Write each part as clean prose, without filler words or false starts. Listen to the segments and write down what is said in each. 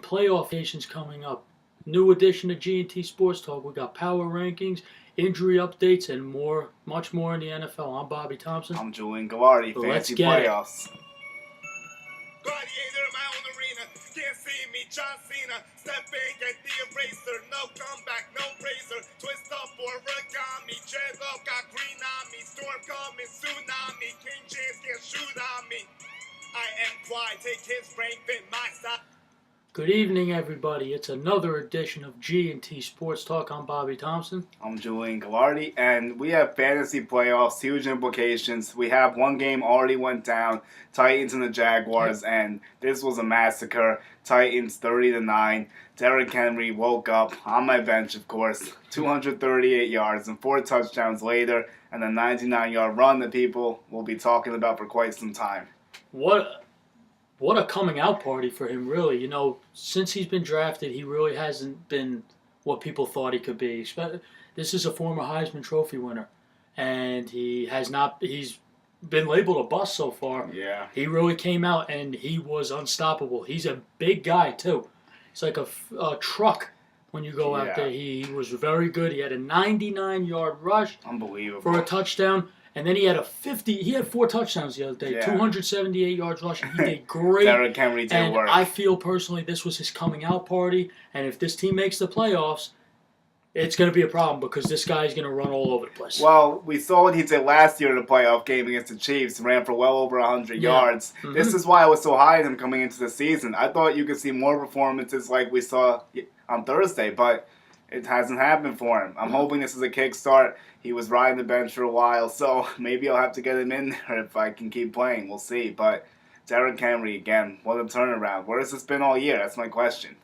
playoff nations coming up. New edition of G&T Sports Talk. We got power rankings, injury updates, and more, much more in the NFL. I'm Bobby Thompson. I'm Julian Gallardi. Fantasy playoffs. Gladiator, my own arena. Can't see me, John Cena. Stepping at the eraser. No comeback, no razor. Twist up origami. Jet up, got green on me. Storm coming, tsunami. King James can't shoot on me. I am quiet, take his rank, fit my style. Good evening, everybody. It's another edition of G&T Sports Talk. I'm Bobby Thompson. I'm Julian Gallardi, and we have fantasy playoffs, huge implications. We have one game already went down, Titans and the Jaguars, and this was a massacre. Titans 30-9. Derrick Henry woke up on my bench, of course, 238 yards and 4 touchdowns later, and a 99-yard run that people will be talking about for quite some time. What a coming out party for him, really. You know, since he's been drafted, he really hasn't been what people thought he could be. This is a former Heisman Trophy winner, and he's been labeled a bust so far. Yeah. He really came out, and he was unstoppable. He's a big guy, too. It's like a truck when you go out there. He was very good. He had a 99-yard rush. Unbelievable. For a touchdown. And then he had 4 touchdowns the other day, 278 yards rushing. He did great. Derrick Henry did work. I feel personally this was his coming out party. And if this team makes the playoffs, it's going to be a problem because this guy's going to run all over the place. Well, we saw what he did last year in the playoff game against the Chiefs. Ran for well over 100 yards. Mm-hmm. This is why I was so high on him coming into the season. I thought you could see more performances like we saw on Thursday, but it hasn't happened for him. I'm hoping this is a kickstart. He was riding the bench for a while, so maybe I'll have to get him in there if I can keep playing. We'll see. But Derrick Henry, again, what a turnaround. Where has this been all year? That's my question.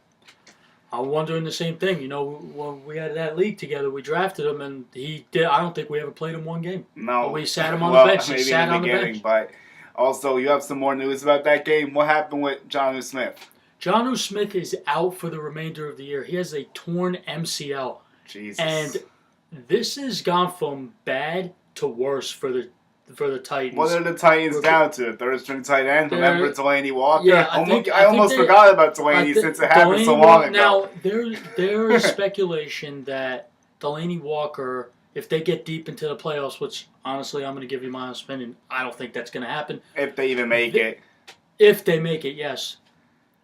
I'm wondering the same thing. You know, when we had that league together, we drafted him, and he did. I don't think we ever played him one game. No. But we sat him on the bench. Maybe he sat in the beginning, on the bench. But also, you have some more news about that game. What happened with Jonnu Smith? Jonnu Smith is out for the remainder of the year. He has a torn MCL. Jesus. And this has gone from bad to worse for the Titans. What are the Titans down to? Third string tight end? Remember Delaney Walker? Yeah, I almost forgot about Delaney since it happened so long ago. Now, there is speculation that Delaney Walker, if they get deep into the playoffs, which honestly I'm going to give you my honest opinion, I don't think that's going to happen. If they even make it. If they make it, yes,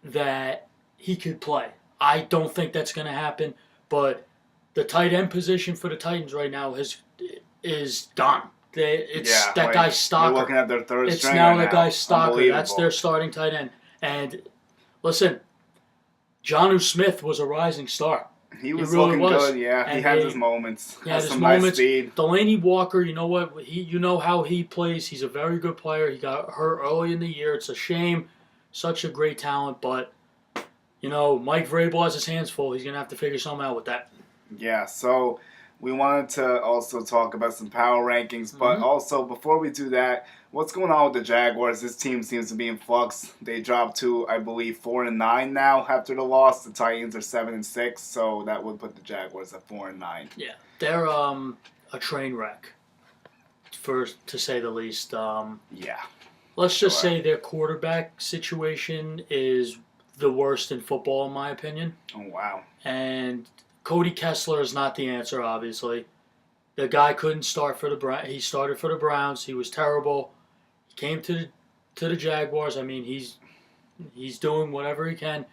that he could play. I don't think that's going to happen, but the tight end position for the Titans right now is done. That guy's Stocker. You're looking at their third it's stringer now. That guy's Stocker. That's their starting tight end. And listen, Jonnu Smith was a rising star. He was really looking good. Yeah, and he had his moments. He had some nice moments. Speed. Delaney Walker, you know what? You know how he plays. He's a very good player. He got hurt early in the year. It's a shame. Such a great talent, but you know Mike Vrabel has his hands full. He's gonna have to figure something out with that. Yeah, so we wanted to also talk about some power rankings, but also before we do that, what's going on with the Jaguars? This team seems to be in flux. They dropped to, I believe, 4-9 now after the loss. The Titans are 7-6, so that would put the Jaguars at 4-9. Yeah, they're a train wreck, to say the least. Yeah. Let's just say their quarterback situation is the worst in football, in my opinion. Oh, wow. And Cody Kessler is not the answer, obviously. The guy couldn't start for the Browns. He started for the Browns. He was terrible. He came to the Jaguars. I mean, he's doing whatever he can.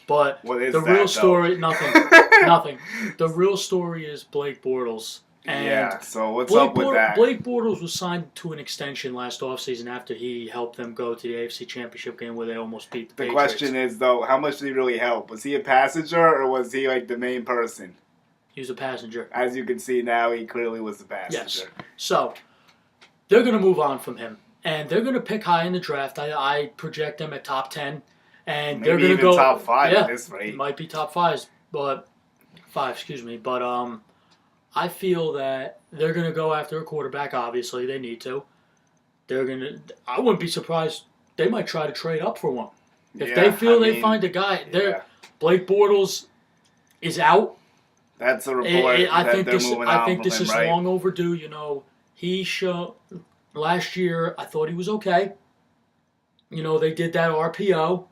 But the real story, nothing. The real story is Blake Bortles. And so what's up with that? Blake Bortles was signed to an extension last offseason after he helped them go to the AFC Championship game where they almost beat the Patriots. The question is, though, how much did he really help? Was he a passenger or was he like the main person? He was a passenger. As you can see now, he clearly was a passenger. Yes. So, they're going to move on from him. And they're going to pick high in the draft. I project them at top 10. And maybe they're going to even go top 5 at this rate. It might be top 5, but I feel that they're going to go after a quarterback. Obviously, they need to. I wouldn't be surprised. They might try to trade up for one. If they feel they find a guy. Blake Bortles is out. That's a report I think this is long overdue. You know, last year, I thought he was okay. You know, they did that RPO.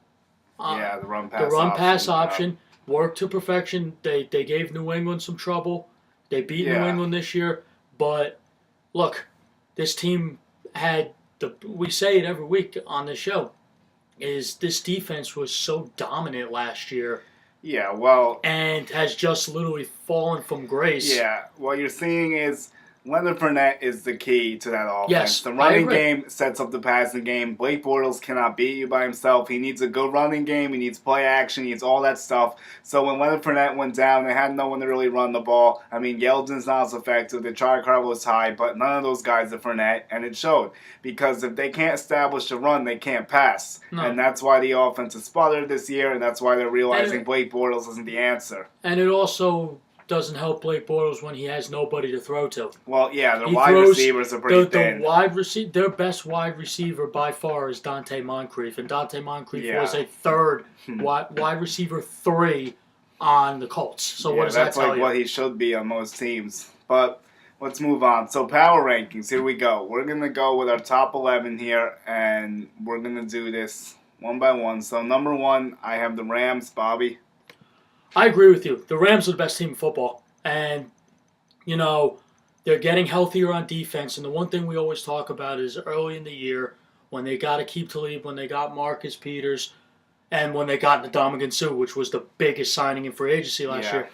The run pass option worked to perfection. They gave New England some trouble. They beat New England this year. But look, this team had we say it every week on this show, is this defense was so dominant last year. Yeah, well... And has just literally fallen from grace. Yeah, what you're seeing is Leonard Fournette is the key to that offense. Yes, the running game sets up the passing game. Blake Bortles cannot beat you by himself. He needs a good running game. He needs play action. He needs all that stuff. So when Leonard Fournette went down, they had no one to really run the ball. I mean, Yeldon's not as effective. The try card was high, but none of those guys are Fournette, and it showed. Because if they can't establish a run, they can't pass. No. And that's why the offense is sputtered this year, and that's why they're realizing Blake Bortles isn't the answer. And it also doesn't help Blake Bortles when he has nobody to throw to. Well, yeah, the wide receivers are pretty thin. Their best wide receiver by far is Dante Moncrief, and Dante Moncrief was a third wide receiver 3 on the Colts. So what does that tell you? That's like what he should be on most teams. But let's move on. So power rankings, here we go. We're going to go with our top 11 here, and we're going to do this one by one. So number 1, I have the Rams, Bobby. I agree with you. The Rams are the best team in football. And, you know, they're getting healthier on defense. And the one thing we always talk about is early in the year when they got Aqib Talib, when they got Marcus Peters, and when they got Ndamukong Suh, which was the biggest signing in free agency last year.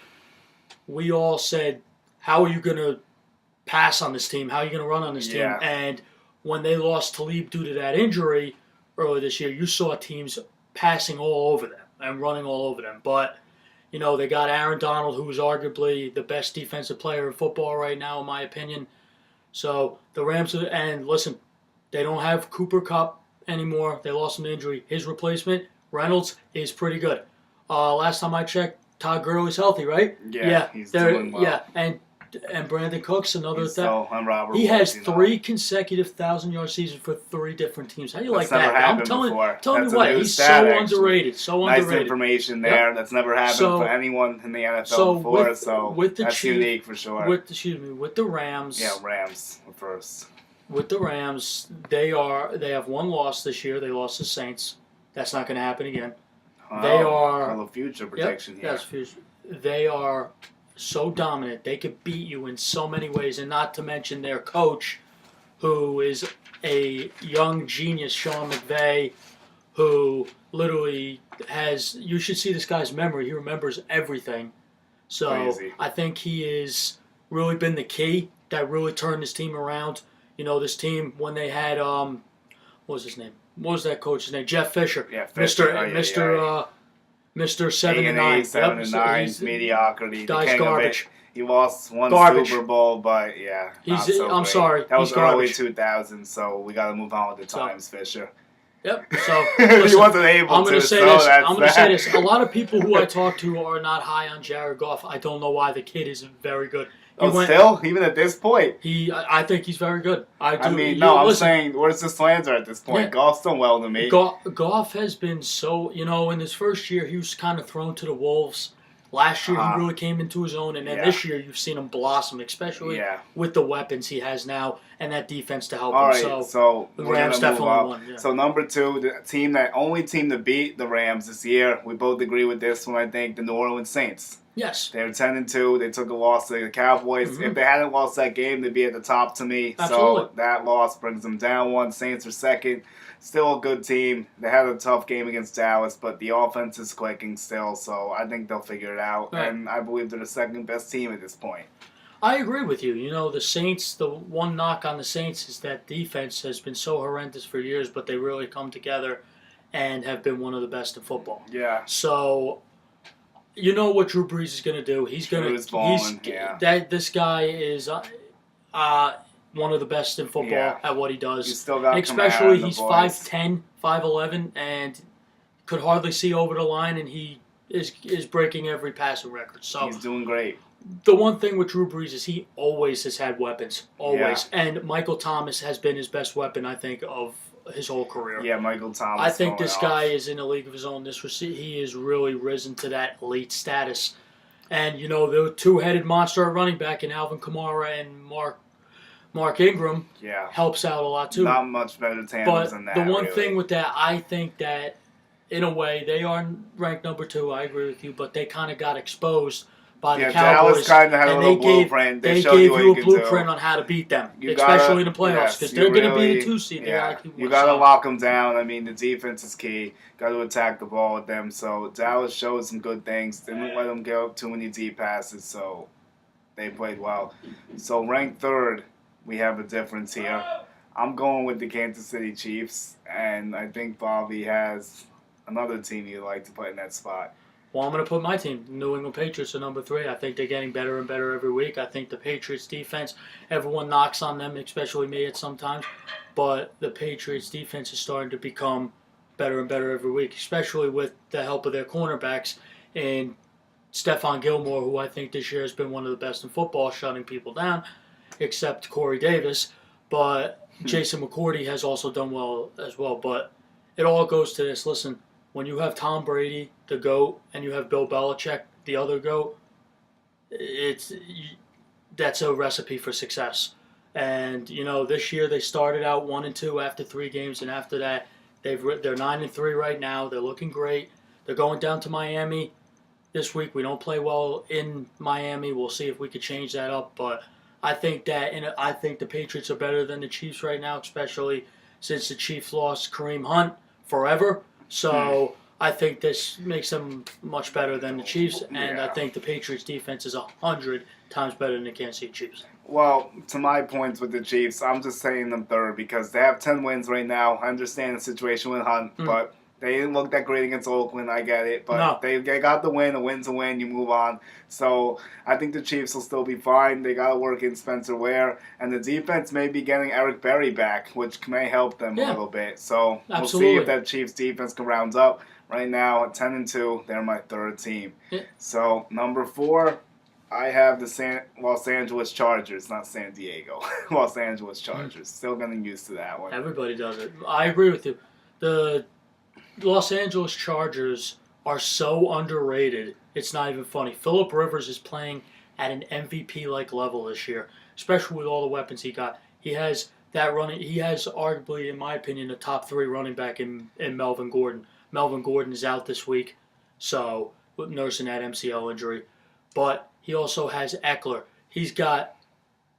We all said, how are you going to pass on this team? How are you going to run on this team? And when they lost Talib due to that injury earlier this year, you saw teams passing all over them and running all over them. But you know, they got Aaron Donald, who is arguably the best defensive player in football right now, in my opinion. So the Rams, and listen, they don't have Cooper Kupp anymore. They lost him to injury. His replacement, Reynolds, is pretty good. Last time I checked, Todd Gurley's healthy, right? Yeah, he's doing well. Yeah, and Brandon Cooks, another He has 3 consecutive 1,000-yard seasons for 3 different teams. How do you like that? I'm telling you what, he's so underrated. So underrated. Nice information there. That's never happened for anyone in the NFL before. That's unique for sure. With the Rams. Yeah, Rams first. With the Rams, they have 1 loss this year. They lost the Saints. That's not going to happen again. They are a little future protection here. That's future. They are so dominant. They could beat you in so many ways, and not to mention their coach, who is a young genius, Sean McVay, who literally has, you should see this guy's memory. He remembers everything. So crazy. I think he has really been the key that really turned this team around. You know, this team, when they had, what was his name? What was that coach's name? Jeff Fisher. Yeah, Fisher. Mr. 7-9. 7-9, mediocrity. Guy's garbage. He lost 1 Super Bowl, but I'm sorry. That was early 2000s, so we got to move on with the times, Fisher. Yep. So listen, he wasn't able I'm going to say this. I'm going to say this. A lot of people who I talk to are not high on Jared Goff. I don't know why. The kid is very good. Still, even at this point, I think he's very good. I'm saying, where's the slander at this point? Yeah. Goff's done well to me. Goff has been so, in his first year, he was kind of thrown to the wolves. Last year, he really came into his own, and then this year, you've seen him blossom, especially with the weapons he has now and that defense to help him. Right, so the Rams definitely won. Yeah. So number 2, the only team to beat the Rams this year, we both agree with this one, I think, the New Orleans Saints. Yes. They were 10-2. They took a loss to the Cowboys. Mm-hmm. If they hadn't lost that game, they'd be at the top to me. Absolutely. So that loss brings them down 1. Saints are 2nd. Still a good team. They had a tough game against Dallas, but the offense is clicking still, so I think they'll figure it out. Right. And I believe they're the 2nd best team at this point. I agree with you. The Saints, the one knock on the Saints is that defense has been so horrendous for years, but they really come together and have been one of the best in football. Yeah. So you know what Drew Brees is going to do. This guy is one of the best in football at what he does. He's still got especially he's 5'10", 5'11", and could hardly see over the line, and he is breaking every passing record. So he's doing great. The one thing with Drew Brees is he always has had weapons, always. Yeah. And Michael Thomas has been his best weapon, I think, of his whole career. Yeah, Michael Thomas. I think this guy is in a league of his own. He has really risen to that elite status. And, the 2-headed monster at running back in Alvin Kamara and Mark Ingram helps out a lot, too. Not much better tandems than that, But the one thing with that, I think that in a way, they are ranked number 2. I agree with you, but they kind of got exposed by the Cowboys. Dallas kind of had a little blueprint. They showed gave you you what a you blueprint can do. on how to beat them, You especially gotta, in the playoffs, yes, because you they're going to really- be the 2 seed. Yeah, you got to lock them down. I mean, the defense is key. Got to attack the ball with them. So Dallas showed some good things. Didn't let them give up too many deep passes, so they played well. So ranked 3rd, we have a difference here. I'm going with the Kansas City Chiefs, and I think Bobby has another team you'd like to put in that spot. Well, I'm going to put my team, New England Patriots, at number 3. I think they're getting better and better every week. I think the Patriots defense, everyone knocks on them, especially me at sometimes, but the Patriots defense is starting to become better and better every week, especially with the help of their cornerbacks and Stephon Gilmore, who I think this year has been one of the best in football, shutting people down, except Corey Davis. But Jason McCourty has also done well as well. But it all goes to this. Listen, when you have Tom Brady, the GOAT, and you have Bill Belichick, the other GOAT, that's a recipe for success. And, this year they started out 1-2 after 3 games, and after that, they're 9-3 right now. They're looking great. They're going down to Miami this week. We don't play well in Miami. We'll see if we could change that up. But I think the Patriots are better than the Chiefs right now, especially since the Chiefs lost Kareem Hunt forever. So I think this makes them much better than the Chiefs, and I think the Patriots defense is 100 times better than the Kansas City Chiefs. Well, to my points with the Chiefs, I'm just saying them 3rd because they have 10 wins right now. I understand the situation with Hunt, but they didn't look that great against Oakland. I get it, but they got the win. A win's a win. You move on. So I think the Chiefs will still be fine. They got to work in Spencer Ware, and the defense may be getting Eric Berry back, which may help them a little bit. So we'll see if that Chiefs defense can round up. Right now, at 10-2, they're my 3rd team. Yeah. So number 4, I have the Los Angeles Chargers, not San Diego. Los Angeles Chargers. Still getting used to that one. Everybody does it. I agree with you. The Los Angeles Chargers are so underrated. It's not even funny. Phillip Rivers is playing at an MVP-like level this year, especially with all the weapons he got. He has arguably, in my opinion, the top 3 running back in Melvin Gordon. Melvin Gordon is out this week, so nursing that MCL injury. But he also has Eckler. He's got,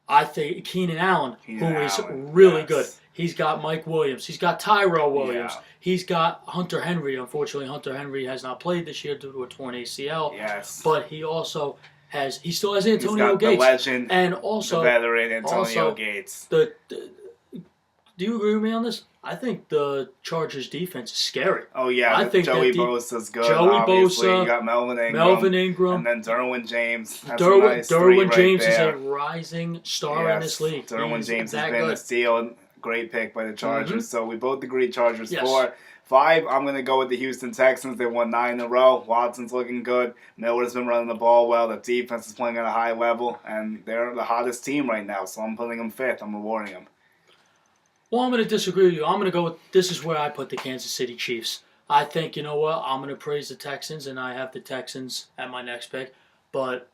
I think, Keenan Allen, who is really good. He's got Mike Williams. He's got Tyrell Williams. Yeah. He's got Hunter Henry. Unfortunately, Hunter Henry has not played this year due to a torn ACL. Yes. But he still has Antonio Gates. The legend, and also the veteran Antonio Gates. Do you agree with me on this? I think the Chargers defense is scary. Oh, yeah. I think Joey Bosa's good. Joey obviously. Bosa. You got Melvin Ingram. And then Derwin James. That's Derwin James is there. a rising star in this league. Derwin James has been a steal. Great pick by the Chargers. So we both agree Chargers 4. 5, I'm going to go with the Houston Texans. They won 9 in a row. Watson's looking good. Miller's been running the ball well. The defense is playing at a high level. And they're the hottest team right now. So I'm putting them 5th. I'm rewarding them. Well, I'm going to disagree with you. I'm going to go with, this is where I put the Kansas City Chiefs. I think, you know what, I'm going to praise the Texans, and I have the Texans at my next pick. But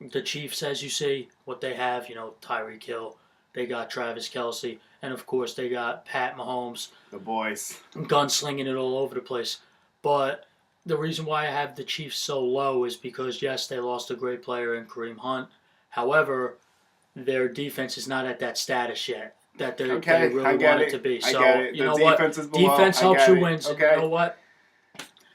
the Chiefs, as you see, what they have, Tyreek Hill, they got Travis Kelce, and of course they got Pat Mahomes. The boys. Gunslinging it all over the place. But the reason why I have the Chiefs so low is because, yes, they lost a great player in Kareem Hunt. However, their defense is not at that status yet that they really want it to be. So, you know what? Defense helps you win. So you know what?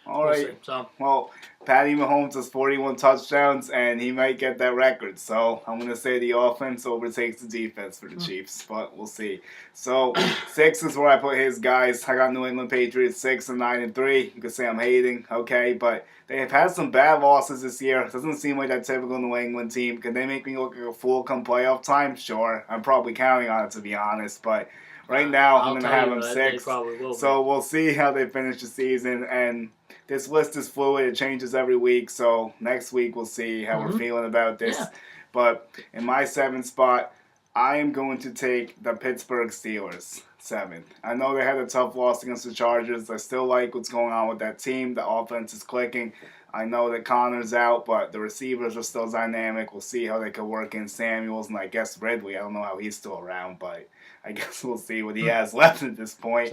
All right. Well, Patty Mahomes has 41 touchdowns, and he might get that record. So I'm going to say the offense overtakes the defense for the Chiefs, but we'll see. So 6 is where I put his guys. I got New England Patriots 6 and 9 and 3. You could say I'm hating, okay, but they have had some bad losses this year. It doesn't seem like that typical New England team. Can they make me look like a fool come playoff time? Sure. I'm probably counting on it, to be honest, but right now I'm going to have them 6. So we'll see how they finish the season, and this list is fluid. It changes every week, so next week we'll see how we're feeling about this. Yeah. But in my 7th spot, I am going to take the Pittsburgh Steelers, 7. I know they had a tough loss against the Chargers. I still like what's going on with that team. The offense is clicking. I know that Connor's out, but the receivers are still dynamic. We'll see how they can work in Samuels, and I guess Ridley. I don't know how he's still around, but I guess we'll see what he has left at this point.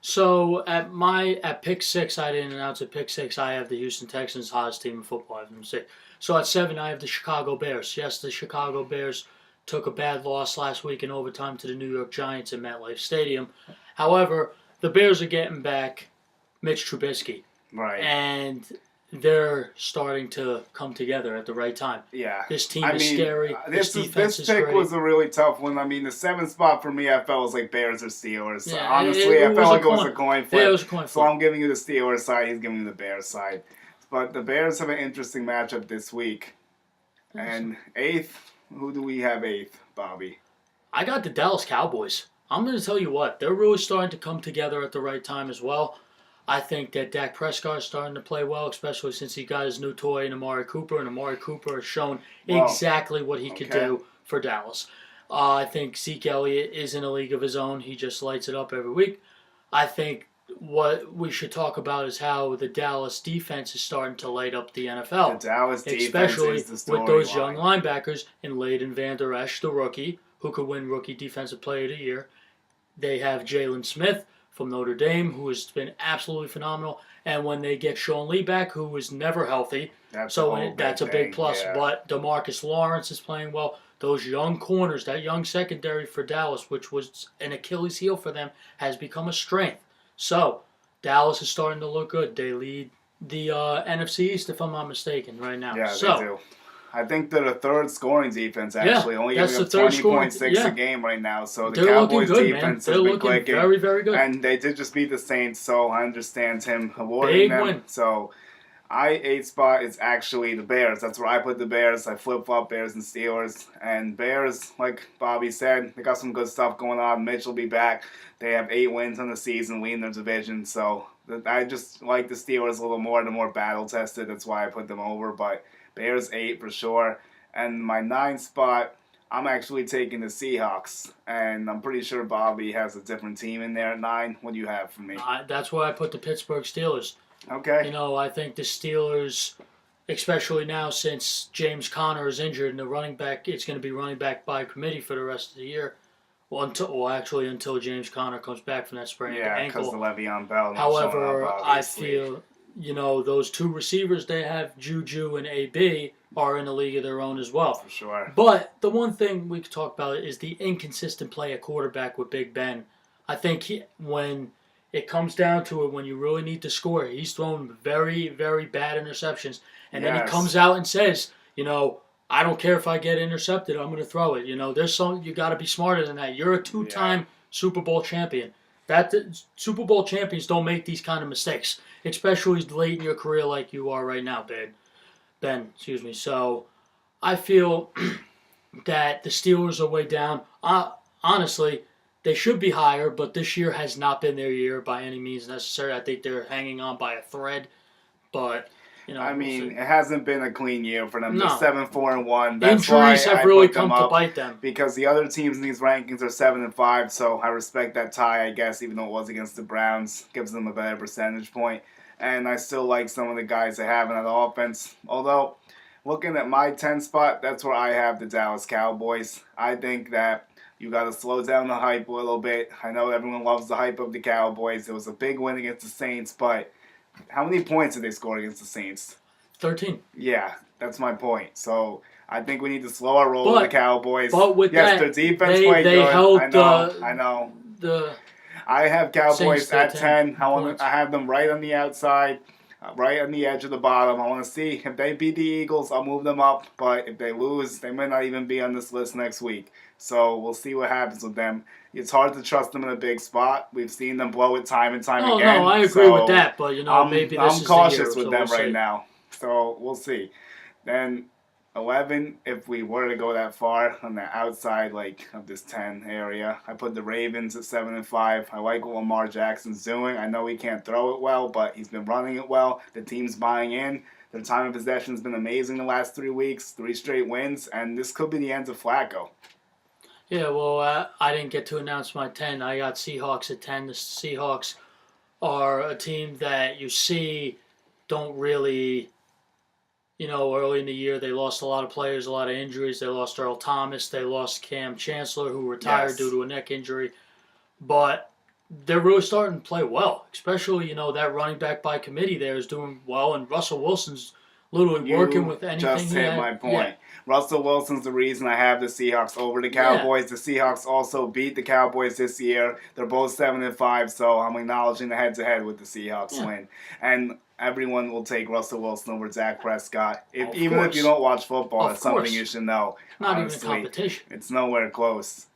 So at pick 6, I didn't announce at pick 6. I have the Houston Texans, hottest team in football. I have them say. So at 7, I have the Chicago Bears. Yes, the Chicago Bears took a bad loss last week in overtime to the New York Giants at MetLife Stadium. However, the Bears are getting back Mitch Trubisky, Right. and they're starting to come together at the right time. Yeah. This team is scary. This defense is pick great. was a really tough one. I mean, the 7th spot for me, I felt was like Bears or Steelers. Yeah, Honestly, I felt like it was a coin flip. Yeah, it was a coin flip. So I'm giving you the Steelers side. He's giving you the Bears side. But the Bears have an interesting matchup this week. And 8th, who do we have 8th, Bobby? I got the Dallas Cowboys. I'm going to tell you what, they're really starting to come together at the right time as well. I think that Dak Prescott is starting to play well, especially since he got his new toy in Amari Cooper, and Amari Cooper has shown exactly what he could do for Dallas. I think Zeke Elliott is in a league of his own. He just lights it up every week. I think what we should talk about is how the Dallas defense is starting to light up the NFL. The Dallas defense especially is the story with those line. young linebackers in Leighton Vander Esch, the rookie, who could win Rookie Defensive Player of the Year. They have Jalen Smith from Notre Dame, who has been absolutely phenomenal. And when they get Sean Lee back, who was never healthy, that's a big plus. Yeah. But DeMarcus Lawrence is playing well. Those young corners, that young secondary for Dallas, which was an Achilles heel for them, has become a strength. So Dallas is starting to look good. They lead the NFC East, if I'm not mistaken, right now. Yeah, they do. I think they're the 3rd scoring defense, actually. Only giving up 20.6 a game right now. So the Cowboys defense has been clicking. Very, very good. And they did just beat the Saints, so I understand him awarding them. Win. So my 8th spot is actually the Bears. That's where I put the Bears. I flip-flop Bears and Steelers. And Bears, like Bobby said, they got some good stuff going on. Mitch will be back. They have 8 wins on the season, leading their division. So I just like the Steelers a little more. They're more battle-tested. That's why I put them over. But Bears 8 for sure. And my 9th spot, I'm actually taking the Seahawks. And I'm pretty sure Bobby has a different team in there at 9. What do you have for me? That's where I put the Pittsburgh Steelers. Okay. You know, I think the Steelers, especially now since James Conner is injured and the running back, it's going to be running back by committee for the rest of the year. Until James Conner comes back from that sprained ankle. Yeah, because the Le'Veon Bell. However, I feel, those 2 receivers they have, Juju and AB, are in a league of their own as well. For sure. But the one thing we could talk about is the inconsistent play at quarterback with Big Ben. I think when it comes down to it, when you really need to score, he's thrown very, very bad interceptions. And then he comes out and says, I don't care if I get intercepted, I'm going to throw it. There's you got to be smarter than that. You're a 2-time Super Bowl champion. Super Bowl champions don't make these kind of mistakes, especially late in your career like you are right now, Ben. So I feel that the Steelers are way down. Honestly, they should be higher, but this year has not been their year by any means necessary. I think they're hanging on by a thread, but it hasn't been a clean year for them. No. They're 7-4-1. Injuries have really come to bite them because the other teams in these rankings are 7-5. So I respect that tie, I guess, even though it was against the Browns, gives them a better percentage point. And I still like some of the guys they have in that offense. Although, looking at my 10th spot, that's where I have the Dallas Cowboys. I think that you got to slow down the hype a little bit. I know everyone loves the hype of the Cowboys. It was a big win against the Saints, but how many points did they score against the Saints? 13. Yeah, that's my point. So I think we need to slow our roll with the Cowboys. But with their defense played good. Held I know. I have Cowboys at 10. I have them right on the outside, right on the edge of the bottom. I want to see if they beat the Eagles, I'll move them up. But if they lose, they might not even be on this list next week. So we'll see what happens with them. It's hard to trust them in a big spot. We've seen them blow it time and time again. No, I agree with that. But maybe this is I'm cautious the year, with them right now. So we'll see. Then 11, if we were to go that far on the outside of this 10 area, I put the Ravens at 7-5. I like what Lamar Jackson's doing. I know he can't throw it well, but he's been running it well. The team's buying in. Their time of possession has been amazing the last 3 weeks, 3 straight wins, and this could be the end of Flacco. Yeah, well, I didn't get to announce my 10. I got Seahawks at 10. The Seahawks are a team that you see don't really, early in the year they lost a lot of players, a lot of injuries. They lost Earl Thomas. They lost Cam Chancellor, who retired due to a neck injury. But they're really starting to play well. Especially, that running back by committee there is doing well, and Russell Wilson's literally working with anything. Just hit my point. Yeah. Russell Wilson's the reason I have the Seahawks over the Cowboys. The Seahawks also beat the Cowboys this year. They're both 7-5, so I'm acknowledging the head-to-head with the Seahawks win. And everyone will take Russell Wilson over Dak Prescott. Even if you don't watch football, it's something you should know. Not Honestly, even a competition. It's nowhere close.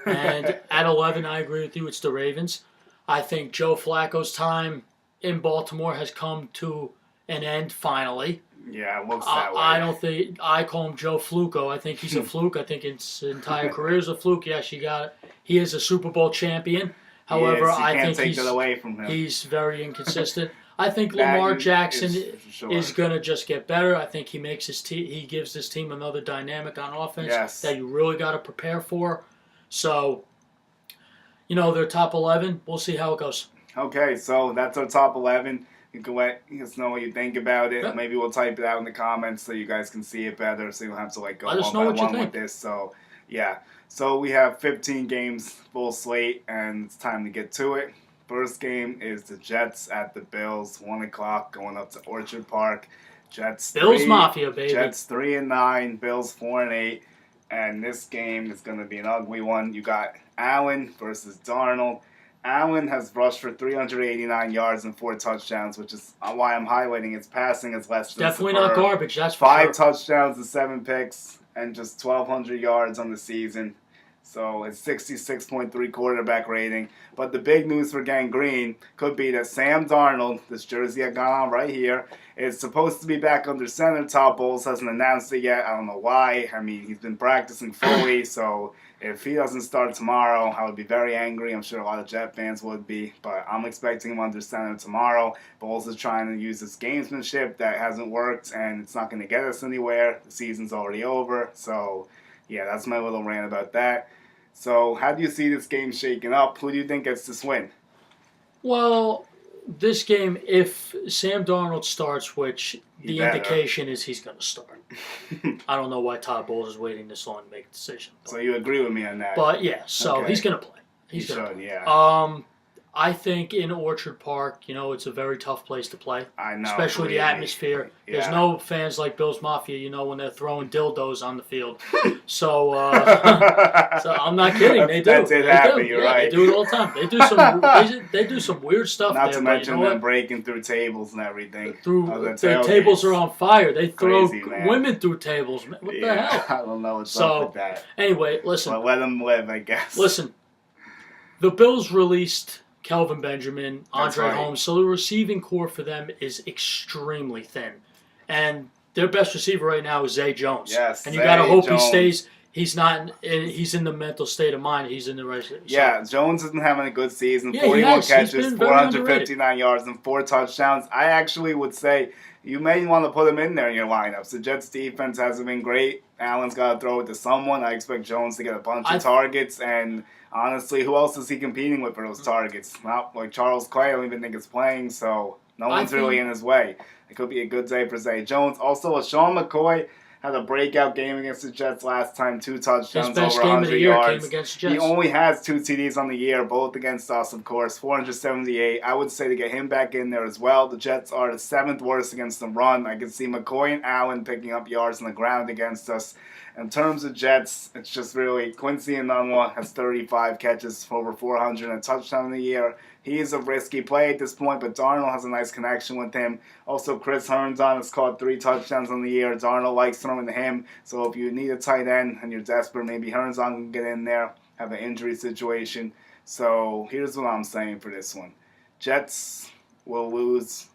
And at 11, I agree with you. It's the Ravens. I think Joe Flacco's time in Baltimore has come to an end finally. Yeah, it looks that way. I call him Joe Fluco. I think he's a fluke. I think his entire career is a fluke. Yes, you got it. He is a Super Bowl champion. However, I think take that away from him. He's very inconsistent. I think Lamar Jackson is going to just get better. I think he makes he gives this team another dynamic on offense that you really got to prepare for. So, they're top 11. We'll see how it goes. Okay, so that's our top 11. You can let us know what you think about it. Yep. Maybe we'll type it out in the comments so you guys can see it better, so you don't have to go let us know one what by one with this. So, yeah. So we have 15 games, full slate, and it's time to get to it. First game is the Jets at the Bills, 1 o'clock, going up to Orchard Park. Bills Mafia, baby. Jets 3-9, Bills 4-8. And this game is going to be an ugly one. You got Allen versus Darnold. Allen has rushed for 389 yards and 4 touchdowns, which is why I'm highlighting his passing is less than definitely superb. not garbage. That's for 5 sure. touchdowns and 7 picks and just 1,200 yards on the season. So it's 66.3 quarterback rating. But the big news for Gang Green could be that Sam Darnold, this jersey I got on right here, is supposed to be back under center. Todd Bowles hasn't announced it yet. I don't know why. I mean, he's been practicing fully, so if he doesn't start tomorrow, I would be very angry. I'm sure a lot of Jet fans would be, but I'm expecting him under center tomorrow. Bowles is trying to use this gamesmanship that hasn't worked, and it's not going to get us anywhere. The season's already over, so yeah, that's my little rant about that. So how do you see this game shaking up? Who do you think gets this win? Well, this game, if Sam Darnold starts, which the indication is he's going to start. I don't know why Todd Bowles is waiting this long to make a decision. So you agree with me on that? But yeah, so Okay. he's going to play. He should, yeah. I think in Orchard Park, it's a very tough place to play. I know. Especially the atmosphere. Yeah. There's no fans like Bills Mafia, when they're throwing dildos on the field. So, so I'm not kidding. They do. That did happen. You're right. They do it all the time. They do some weird stuff. Not there, to mention them breaking through tables and everything. Their tables are on fire. They throw Crazy, women through tables. What the hell? I don't know what's up with that. Anyway, listen. But let them live, I guess. Listen, the Bills released Kelvin Benjamin, Andre Holmes, so the receiving core for them is extremely thin. And their best receiver right now is Zay Jones. Yes, and you got to hope he stays. He's not. He's in the mental state of mind. He's in the right. So. Yeah, Jones isn't having a good season. Yeah, 41 catches, 459 underrated. yards, and 4 touchdowns. I actually would say you may want to put him in there in your lineups. The Jets' defense hasn't been great. Allen's got to throw it to someone. I expect Jones to get a bunch of targets. And honestly, who else is he competing with for those targets? Not like Charles Clay. I don't even think is playing, so no one's really in his way. It could be a good day for Zay Jones. Also, Sean McCoy had a breakout game against the Jets last time, 2 touchdowns, his best over game 100 of the year yards. came against the Jets. He only has 2 TDs on the year, both against us, of course, 478. I would say to get him back in there as well. The Jets are the 7th worst against the run. I can see McCoy and Allen picking up yards on the ground against us. In terms of Jets, it's just really Quincy Enunwa has 35 catches for over 400 and a touchdown in the year. He is a risky play at this point, but Darnold has a nice connection with him. Also, Chris Herndon has caught 3 touchdowns on the year. Darnold likes throwing to him, so if you need a tight end and you're desperate, maybe Herndon can get in there, have an injury situation. So here's what I'm saying for this one. Jets will lose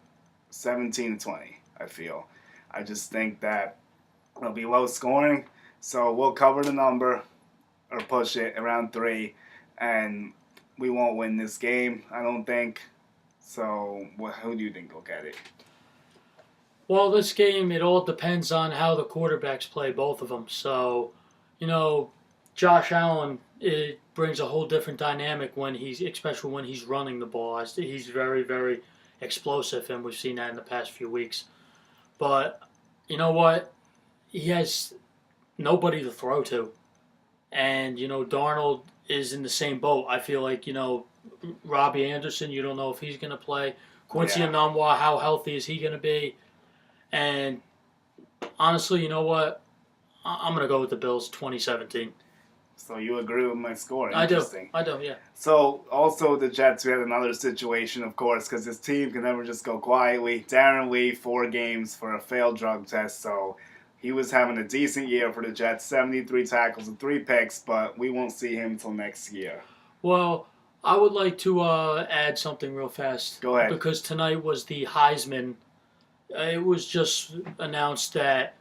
17-20, I feel. I just think that it'll be low scoring, so we'll cover the number or push it around 3, and we won't win this game, I don't think. So, who do you think will get it? Well, this game, it all depends on how the quarterbacks play, both of them. So, Josh Allen, it brings a whole different dynamic especially when he's running the ball. He's very, very explosive, and we've seen that in the past few weeks. But, you know what? He has nobody to throw to. And, Darnold is in the same boat. I feel like, Robbie Anderson, you don't know if he's going to play. Quincy Yeah. Enunwa, how healthy is he going to be? And honestly, you know what? I'm going to go with the Bills 2017. So you agree with my score? I do. Interesting. Yeah. So also the Jets, we had another situation, of course, because this team can never just go quietly. Darren Lee, 4 games for a failed drug test, so he was having a decent year for the Jets, 73 tackles and 3 picks, but we won't see him until next year. Well, I would like to add something real fast. Go ahead. Because tonight was the Heisman. It was just announced that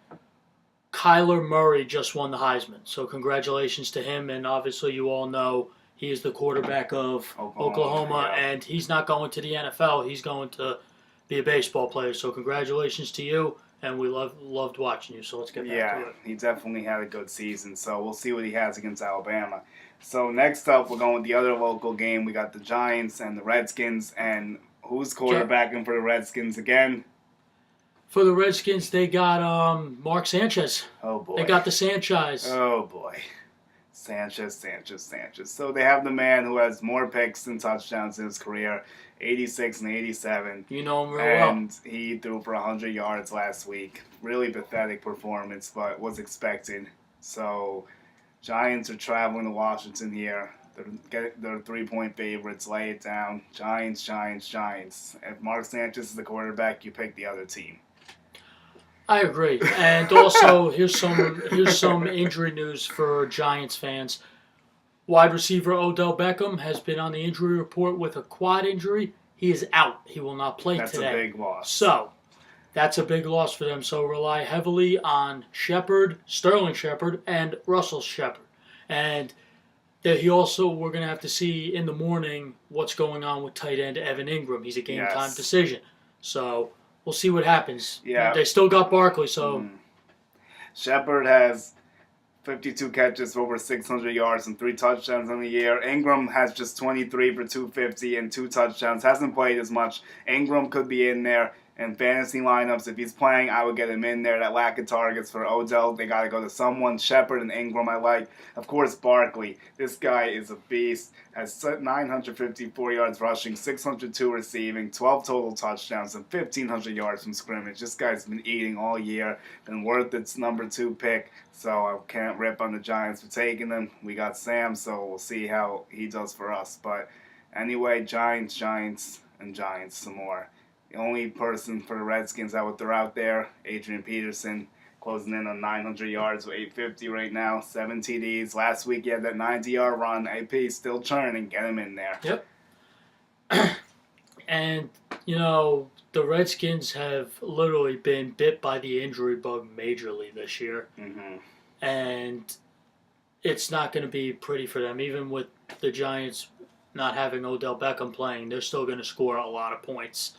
Kyler Murray just won the Heisman. So congratulations to him. And obviously you all know he is the quarterback of Oklahoma. Yeah. And he's not going to the NFL. He's going to be a baseball player. So congratulations to you. And we loved watching you. So let's get back to it. He definitely had a good season. So we'll see what he has against Alabama. So next up, we're going with the other local game. We got the Giants and the Redskins. And who's quarterbacking for the Redskins again? For the Redskins, they got Mark Sanchez. Oh, boy. They got the Sanchez. Oh, boy. Sanchez. So they have the man who has more picks than touchdowns in his career, 86 and 87. You know him real well. And he threw for 100 yards last week. Really pathetic performance, but was expected. So Giants are traveling to Washington here. They're 3-point favorites. Lay it down. Giants. If Mark Sanchez is the quarterback, you pick the other team. I agree. And also, here's some injury news for Giants fans. Wide receiver Odell Beckham has been on the injury report with a quad injury. He is out. He will not play That's today. That's a big loss. So, that's a big loss for them. So, rely heavily on Sterling Shepard, and Russell Shepard. And we're going to have to see in the morning what's going on with tight end Evan Ingram. He's a game-time decision. So, we'll see what happens. Yeah. They still got Barkley, so... Shepard has 52 catches for over 600 yards and 3 touchdowns on the year. Ingram has just 23 for 250 and 2 touchdowns. Hasn't played as much. Ingram could be in there. And fantasy lineups, if he's playing, I would get him in there. That lack of targets for Odell, they got to go to someone. Shepard and Ingram I like. Of course, Barkley. This guy is a beast. Has 954 yards rushing, 602 receiving, 12 total touchdowns, and 1,500 yards from scrimmage. This guy's been eating all year. Been worth its number 2 pick. So I can't rip on the Giants for taking him. We got Sam, so we'll see how he does for us. But anyway, Giants some more. The only person for the Redskins I would throw out there, Adrian Peterson, closing in on 900 yards with 850 right now, 7 TDs. Last week he had that 90-yard run. AP still churning. Get him in there. Yep. And, the Redskins have literally been bit by the injury bug majorly this year. Mm-hmm. And it's not going to be pretty for them. Even with the Giants not having Odell Beckham playing, they're still going to score a lot of points.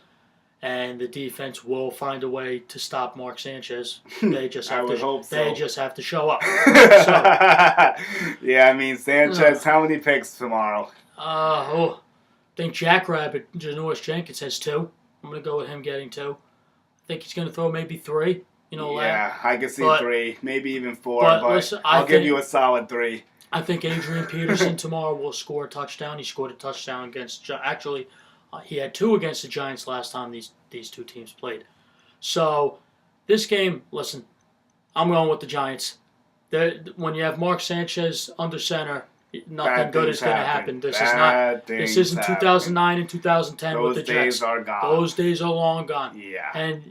And the defense will find a way to stop Mark Sanchez. They just have They just have to show up. Yeah, I mean Sanchez. How many picks tomorrow? I think Jackrabbit Janoris Jenkins has 2. I'm gonna go with him getting 2. I think he's gonna throw maybe 3. Yeah, I can see 3, maybe even 4. But listen, I'll give you a solid 3. I think Adrian Peterson tomorrow will score a touchdown. He scored a touchdown against he had 2 against the Giants last time these two teams played. So, this game, listen, I'm going with the Giants. When you have Mark Sanchez under center, nothing good is going to happen. This isn't 2009 and 2010 with the Jets. Those days are gone. Those days are long gone. Yeah. And,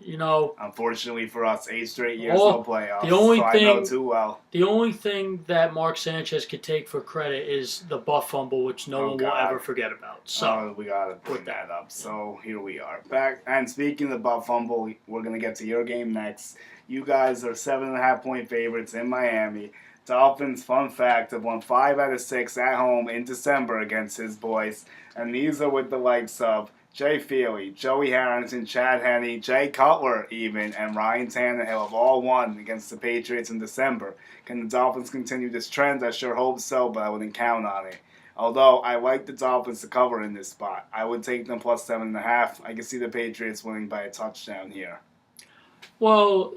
unfortunately for us, 8 straight years no playoffs. I know too well. The only thing that Mark Sanchez could take for credit is the Buff fumble, which no one will ever forget about. So we got to put that up. So here we are. Back. And speaking of the Buff fumble, we're going to get to your game next. You guys are 7.5-point favorites in Miami. Dolphins, fun fact, have won 5 out of 6 at home in December against his boys. And these are with the likes of Jay Feely, Joey Harrington, Chad Henne, Jay Cutler even, and Ryan Tannehill have all won against the Patriots in December. Can the Dolphins continue this trend? I sure hope so, but I wouldn't count on it. Although I like the Dolphins to cover in this spot. I would take them plus 7.5. I can see the Patriots winning by a touchdown here. Well,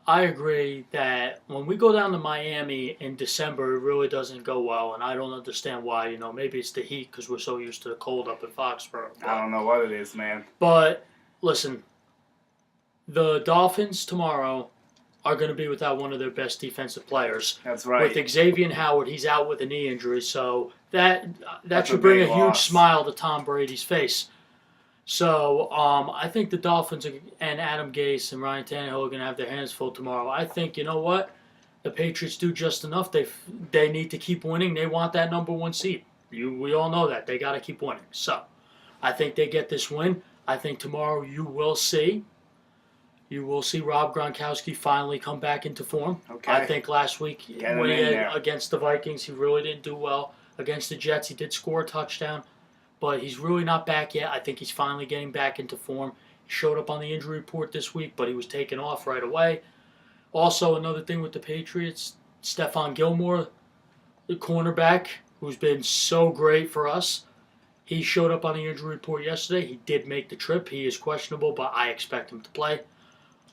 I agree that when we go down to Miami in December, it really doesn't go well, and I don't understand why. Maybe it's the heat because we're so used to the cold up in Foxborough. I don't know what it is, man. But listen, the Dolphins tomorrow are going to be without one of their best defensive players. That's right. With Xavier Howard, he's out with a knee injury, so that That's should a bring big a huge loss. smile to Tom Brady's face. So I think the Dolphins and Adam Gase and Ryan Tannehill are going to have their hands full tomorrow. I think, you know what? The Patriots do just enough. They need to keep winning. They want that number 1 seed. We all know that. They got to keep winning. So I think they get this win. I think tomorrow you will see Rob Gronkowski finally come back into form. Okay. I think last week Get him when he in had there. against the Vikings, he really didn't do well. Against the Jets, he did score a touchdown, but he's really not back yet. I think he's finally getting back into form. He showed up on the injury report this week, but he was taken off right away. Also, another thing with the Patriots, Stephon Gilmore, the cornerback, who's been so great for us. He showed up on the injury report yesterday. He did make the trip. He is questionable, but I expect him to play.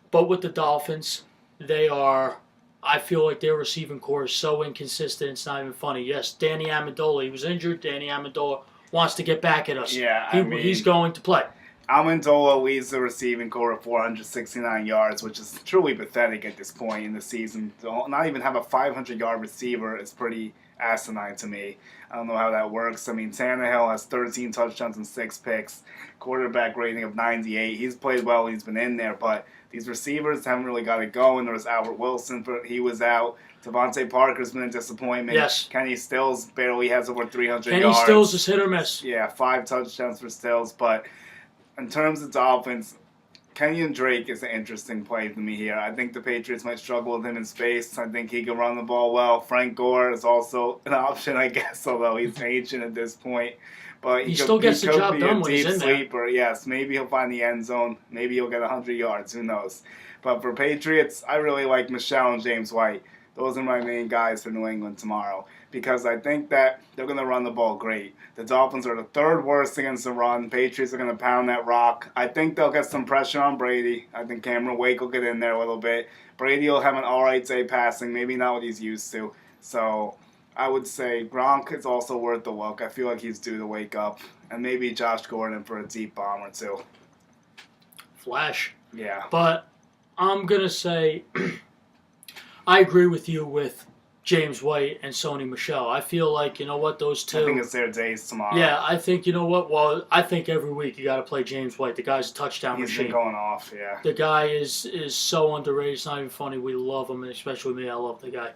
But with the Dolphins, I feel like their receiving core is so inconsistent, it's not even funny. Yes, Danny Amendola, he was injured. Danny Amendola wants to get back at us. Yeah, He's going to play. Amendola leads the receiving core of 469 yards, which is truly pathetic at this point in the season. To not even have a 500-yard receiver is pretty asinine to me. I don't know how that works. I mean, Tannehill has 13 touchdowns and 6 picks, quarterback rating of 98. He's played well. He's been in there, but these receivers haven't really got it going. There was Albert Wilson, but he was out. Devontae Parker's been a disappointment. Yes. Kenny Stills barely has over 300 Kenny yards. Stills is hit or miss. Yeah, 5 touchdowns for Stills, but in terms of Dolphins, Kenyon Drake is an interesting play to me here. I think the Patriots might struggle with him in space. I think he can run the ball well. Frank Gore is also an option, I guess, although he's ancient at this point. But He still gets the could job be done a when he's deep in there. sleeper. Yes, maybe he'll find the end zone. Maybe he'll get 100 yards. Who knows? But for Patriots, I really like Michelle and James White. Those are my main guys for New England tomorrow because I think that they're going to run the ball great. The Dolphins are the 3rd worst against the run. Patriots are going to pound that rock. I think they'll get some pressure on Brady. I think Cameron Wake will get in there a little bit. Brady will have an all right day passing, maybe not what he's used to. So I would say Gronk is also worth the look. I feel like he's due to wake up. And maybe Josh Gordon for a deep bomb or 2. Flash. Yeah. But I'm going to say I agree with you with James White and Sony Michel. I feel like, you know what, those two. I think it's their days tomorrow. Yeah, I think, you know what, well, I think every week you got to play James White. The guy's a touchdown He's machine. been going off, yeah. The guy is so underrated. It's not even funny. We love him, and especially me. I love the guy.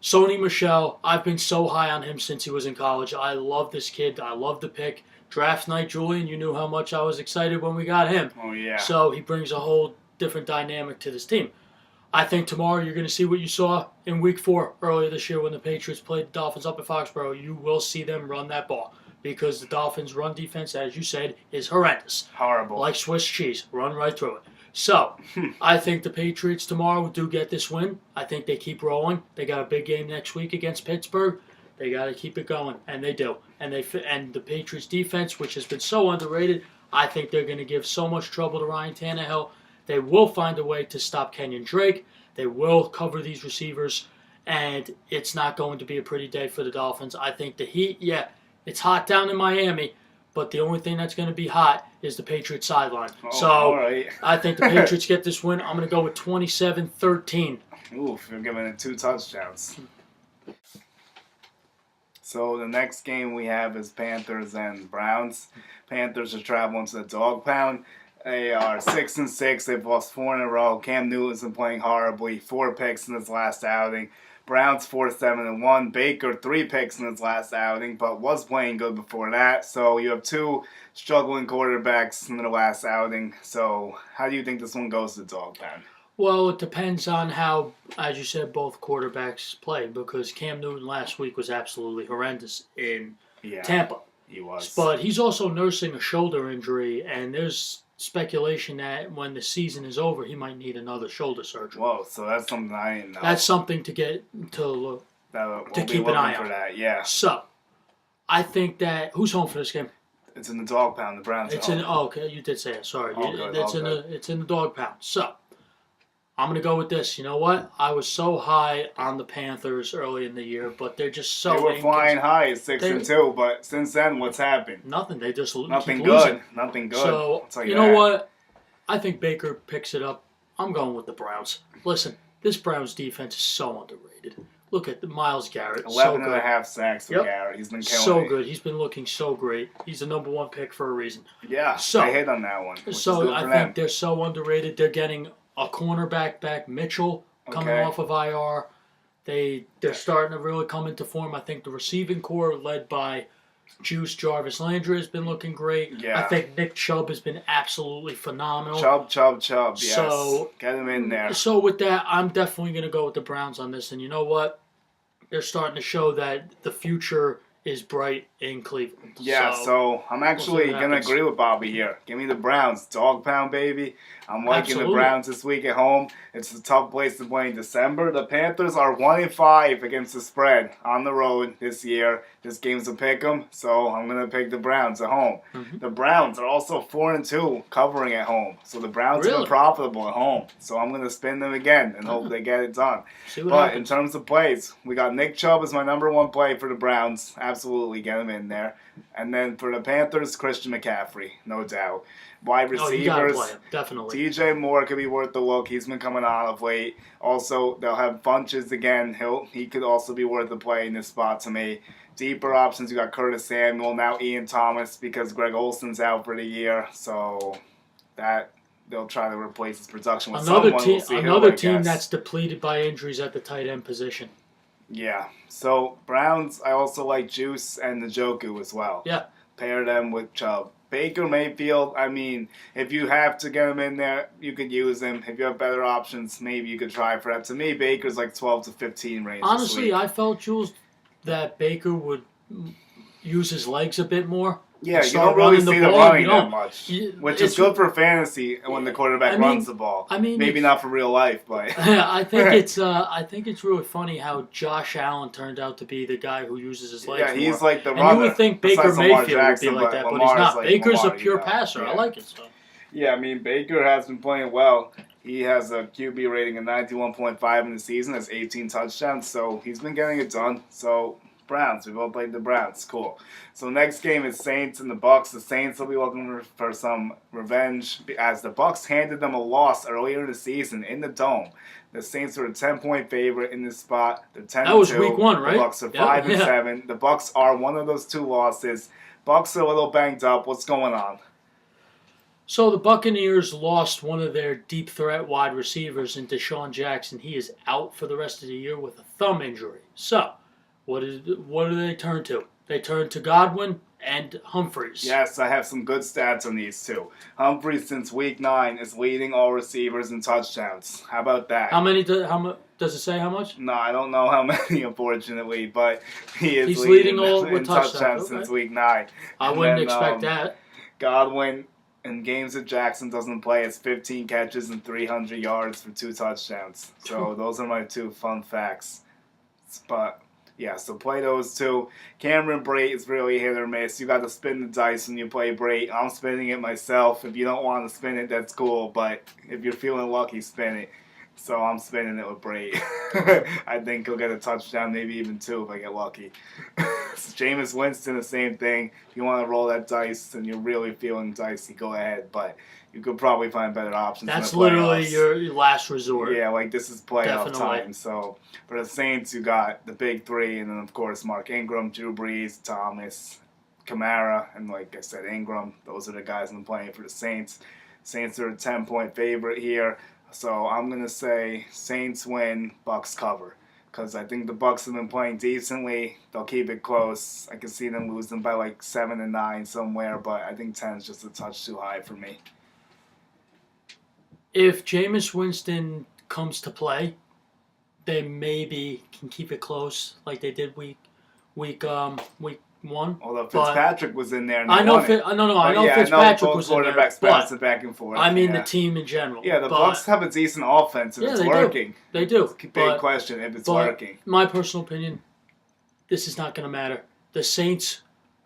Sony Michel, I've been so high on him since he was in college. I love this kid. I love the pick. Draft night, Julian, you knew how much I was excited when we got him. Oh, yeah. So he brings a whole different dynamic to this team. I think tomorrow you're going to see what you saw in Week 4 earlier this year when the Patriots played the Dolphins up at Foxborough. You will see them run that ball because the Dolphins' run defense, as you said, is horrendous. Horrible. Like Swiss cheese. Run right through it. So, I think the Patriots tomorrow do get this win. I think they keep rolling. They got a big game next week against Pittsburgh. They got to keep it going, and they do. And the Patriots defense, which has been so underrated, I think they're going to give so much trouble to Ryan Tannehill. They will find a way to stop Kenyon Drake. They will cover these receivers, and it's not going to be a pretty day for the Dolphins. I think the Heat, yeah, it's hot down in Miami, but the only thing that's going to be hot is the Patriots sideline. Oh, all right. I think the Patriots get this win. I'm going to go with 27-13. Oof, you're giving it 2 touchdowns. So the next game we have is Panthers and Browns. Panthers are traveling to the Dog Pound. They are 6-6. They've lost 4 in a row. Cam Newton's been playing horribly. 4 picks in his last outing. Browns 4-7-1. Baker 3 picks in his last outing, but was playing good before that. So you have 2 struggling quarterbacks in their last outing. So how do you think this one goes to the Dog Pound? Well, it depends on how, as you said, both quarterbacks play because Cam Newton last week was absolutely horrendous in Tampa. He was. But he's also nursing a shoulder injury, and there's speculation that when the season is over, he might need another shoulder surgery. Whoa, so that's something I didn't know. That's something to get to look. We'll to be keep an eye for on. that, yeah. So, I think that who's home for this game? It's in the Dog Pound. The Browns. It's are in. home. Oh, okay, you did say it. Sorry, All good, it's all in good. it's in the Dog Pound. So, I'm going to go with this. You know what? I was so high on the Panthers early in the year, but they're just so... They were flying high at 6-2, but since then, what's happened? Nothing. They just Nothing keep good. losing. Nothing good. So, you know what? I think Baker picks it up. I'm going with the Browns. Listen, this Browns defense is so underrated. Look at the Myles Garrett. 11 and a half sacks for Garrett. He's been killing so it. good. He's been looking so great. He's the number one pick for a reason. Yeah, so, they hit on that one. So I think they're so underrated. They're getting a cornerback back, Mitchell, coming off of IR. They're starting to really come into form. I think the receiving core, led by Juice Jarvis Landry, has been looking great. Yeah. I think Nick Chubb has been absolutely phenomenal. Chubb, yes. So, get him in there. So with that, I'm definitely going to go with the Browns on this. And you know what? They're starting to show that the future is bright in Cleveland. Yeah, so I'm actually going to agree with Bobby here. Give me the Browns. Dog pound, baby. I'm liking the Browns this week at home. It's a tough place to play in December. The Panthers are 1-5 against the spread on the road this year. This game's a pick 'em, so I'm going to pick the Browns at home. Mm-hmm. The Browns are also 4-2 covering at home. So the Browns are profitable at home. So I'm going to spin them again and hope they get it done. But in terms of plays, we got Nick Chubb as my number one play for the Browns. Absolutely get him in there. And then for the Panthers, Christian McCaffrey, no doubt. Wide receivers, you gotta play him, definitely. DJ Moore could be worth the look. He's been coming on of late. Also, they'll have Funches again. He could also be worth the play in this spot to me. Deeper options, you got Curtis Samuel, now Ian Thomas because Greg Olson's out for the year. So that they'll try to replace his production with another team that's depleted by injuries at the tight end position. Yeah. So Browns, I also like Juice and Njoku as well. Yeah. Pair them with Chubb. Baker Mayfield, I mean, if you have to get him in there, you could use him. If you have better options, maybe you could try for that. To me, Baker's like 12 to 15 range. Honestly, I felt, Jules, that Baker would use his legs a bit more. Yeah, you don't really see the running that much, which is good for fantasy when the quarterback runs the ball. I mean, maybe not for real life, but I think it's really funny how Josh Allen turned out to be the guy who uses his legs. Yeah, he's more. like the runner. And you would think Baker Mayfield Jackson, would be like that, but he's Lamar's not. Like Baker's Lamar, a pure passer. Yeah. I like it. So. Yeah, I mean, Baker has been playing well. He has a QB rating of 91.5 in the season. Has 18 touchdowns, so he's been getting it done. So. Browns. We both played the Browns. Cool. So next game is Saints and the Bucs. The Saints will be looking for some revenge as the Bucs handed them a loss earlier in the season in the Dome. The Saints are a 10-point favorite in this spot. They're 10-2. That was week 1, right? The Bucs are 5-7. The Bucs are one of those 2 losses. Bucs are a little banged up. What's going on? So the Buccaneers lost one of their deep threat wide receivers in Deshaun Jackson. He is out for the rest of the year with a thumb injury. So what do they turn to? They turn to Godwin and Humphries. Yes, I have some good stats on these two. Humphries, since week 9, is leading all receivers in touchdowns. How about that? How many? Does it say how much? No, I don't know how many, unfortunately, but he's leading all in with touchdowns since week 9. I wouldn't expect that. Godwin, in games that Jackson doesn't play, has 15 catches and 300 yards for 2 touchdowns. So those are my 2 fun facts. But yeah, so play those 2. Cameron Brate is really hit or miss. You got to spin the dice when you play Brate. I'm spinning it myself. If you don't want to spin it, that's cool. But if you're feeling lucky, spin it. So I'm spinning it with Brate. I think he'll get a touchdown, maybe even 2 if I get lucky. Jameis Winston, the same thing. If you want to roll that dice and you're really feeling dicey, go ahead. But you could probably find better options. That's literally your last resort. Yeah, like this is playoff time. So for the Saints, you got the big 3, and then of course Mark Ingram, Drew Brees, Thomas, Kamara, and like I said, Ingram. Those are the guys I'm playing for the Saints. Saints are a 10-point favorite here. So I'm gonna say Saints win, Bucs cover. Because I think the Bucs have been playing decently. They'll keep it close. I can see them losing by like 7 and 9 somewhere, but I think 10 is just a touch too high for me. If Jameis Winston comes to play, they maybe can keep it close like they did week 1. Although Fitzpatrick was in there. And I know Fitzpatrick was in there. Quarterbacks bouncing back and forth. I mean the team in general. Yeah, the Bucs have a decent offense and it's working. They do. It's a big question if it's working. My personal opinion, this is not going to matter. The Saints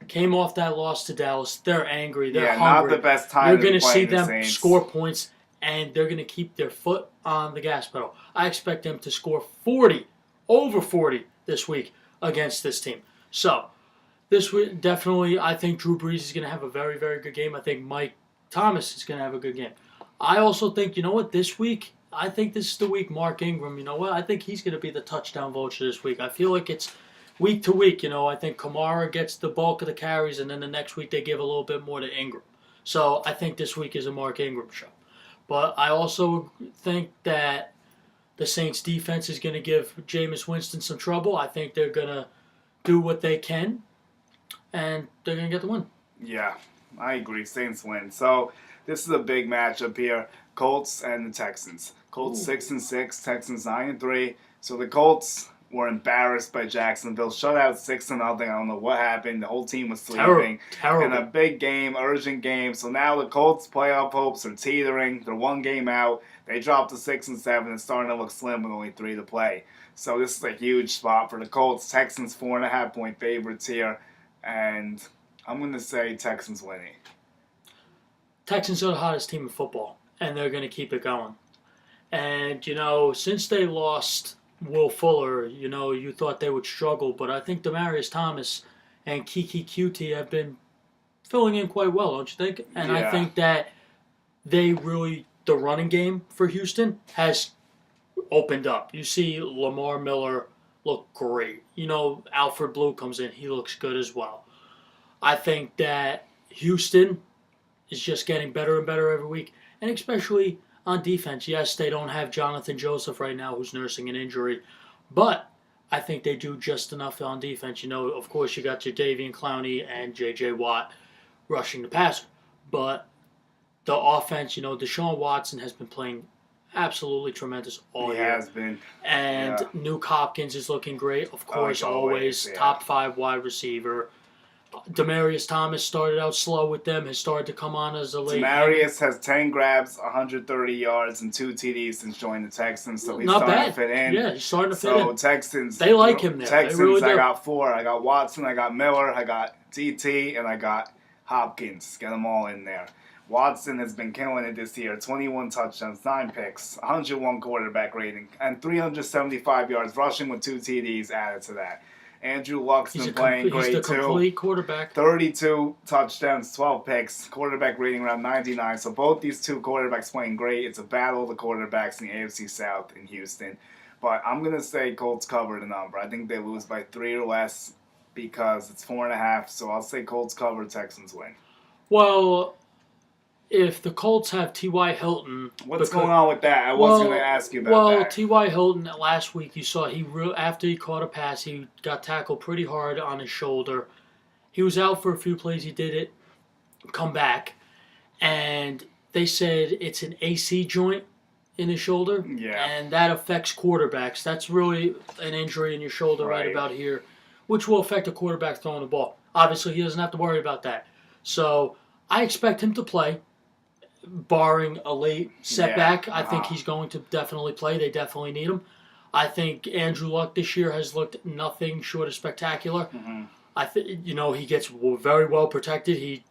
came off that loss to Dallas. They're angry. They're hungry. Not the best time. You're going to see them score points and they're going to keep their foot on the gas pedal. I expect them to score 40, over 40 this week against this team. So, this week, definitely, I think Drew Brees is going to have a very, very good game. I think Mike Thomas is going to have a good game. I also think, you know what, this week, I think this is the week Mark Ingram, you know what, I think he's going to be the touchdown vulture this week. I feel like it's week to week, you know. I think Kamara gets the bulk of the carries, and then the next week they give a little bit more to Ingram. So I think this week is a Mark Ingram show. But I also think that the Saints defense is going to give Jameis Winston some trouble. I think they're going to do what they can, and they're going to get the win. Yeah, I agree. Saints win. So this is a big matchup here. Colts and the Texans. Colts 6-6, Texans 9-3. So the Colts were embarrassed by Jacksonville. Shut out 6-0. I don't know what happened. The whole team was sleeping. Terrible. In a big game, urgent game. So now the Colts' playoff hopes are teetering. They're one game out. They dropped to 6-7. It's starting to look slim with only 3 to play. So this is a huge spot for the Colts. Texans 4.5-point favorites here. And I'm going to say Texans winning. Texans are the hottest team in football, and they're going to keep it going. And, you know, since they lost Will Fuller, you know, you thought they would struggle, but I think Demaryius Thomas and Kiki Cutie have been filling in quite well, don't you think? And I think that the running game for Houston has opened up. You see Lamar Miller look great. You know, Alfred Blue comes in, he looks good as well. I think that Houston is just getting better and better every week, and especially on defense. Yes, they don't have Jonathan Joseph right now who's nursing an injury, but I think they do just enough on defense. You know, of course, you got your Davian Clowney and J.J. Watt rushing the passer, but the offense, you know, Deshaun Watson has been playing absolutely tremendous all year. He has been. And Nuke Hopkins is looking great, of course, always top 5 wide receiver. Demaryius Thomas started out slow with them, has started to come on as a late. Demaryius has 10 grabs, 130 yards, and 2 TDs since joining the Texans, so he's Not starting bad. to fit in. Yeah, he's starting to fit in. So Texans, they like him there. Texans, they really do. I got 4. I got Watson, I got Miller, I got DT, and I got Hopkins. Get them all in there. Watson has been killing it this year. 21 touchdowns, 9 picks, 101 quarterback rating, and 375 yards rushing with 2 TDs added to that. Andrew Luck's been playing great, too. He's the complete quarterback. 32 touchdowns, 12 picks, quarterback rating around 99. So both these two quarterbacks playing great. It's a battle of the quarterbacks in the AFC South in Houston. But I'm going to say Colts cover the number. I think they lose by 3 or less because it's 4.5. So I'll say Colts cover, Texans win. Well, if the Colts have T.Y. Hilton... What's going on with that? I was going to ask you about that. Well, T.Y. Hilton, last week you saw after he caught a pass, he got tackled pretty hard on his shoulder. He was out for a few plays. He did it, come back, and they said it's an AC joint in his shoulder. Yeah. And that affects quarterbacks. That's really an injury in your shoulder right about here, which will affect a quarterback throwing the ball. Obviously, he doesn't have to worry about that. So I expect him to play. Barring a late setback, I think he's going to definitely play. They definitely need him. I think Andrew Luck this year has looked nothing short of spectacular. Mm-hmm. I think he gets very well protected.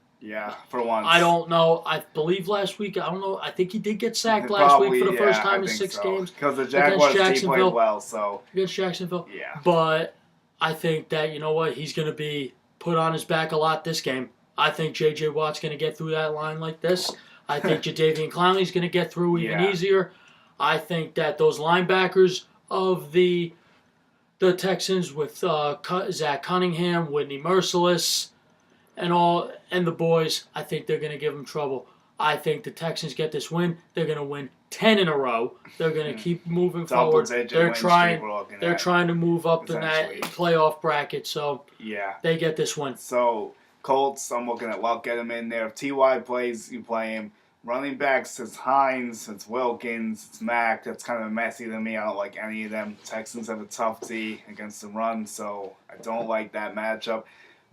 For once. I don't know. I believe last week. I don't know. I think he did get sacked last week for the first time in 6 games. Because the Jaguars played well, so against Jacksonville. Yeah. But I think that he's going to be put on his back a lot this game. I think J.J. Watt's going to get through that line like this. I think Jadeveon Clowney's going to get through even easier. I think that those linebackers of the Texans with Zach Cunningham, Whitney Merciless, and the boys, I think they're going to give them trouble. I think the Texans get this win. They're going to win 10 in a row. They're going to keep moving forward. They're trying to move up in that playoff bracket, so they get this win. So Colts, I'm looking at Luck, get him in there. If T.Y. plays, you play him. Running backs, it's Hines, it's Wilkins, it's Mack. That's kind of messy to me. I don't like any of them. Texans have a tough D against the run, so I don't like that matchup.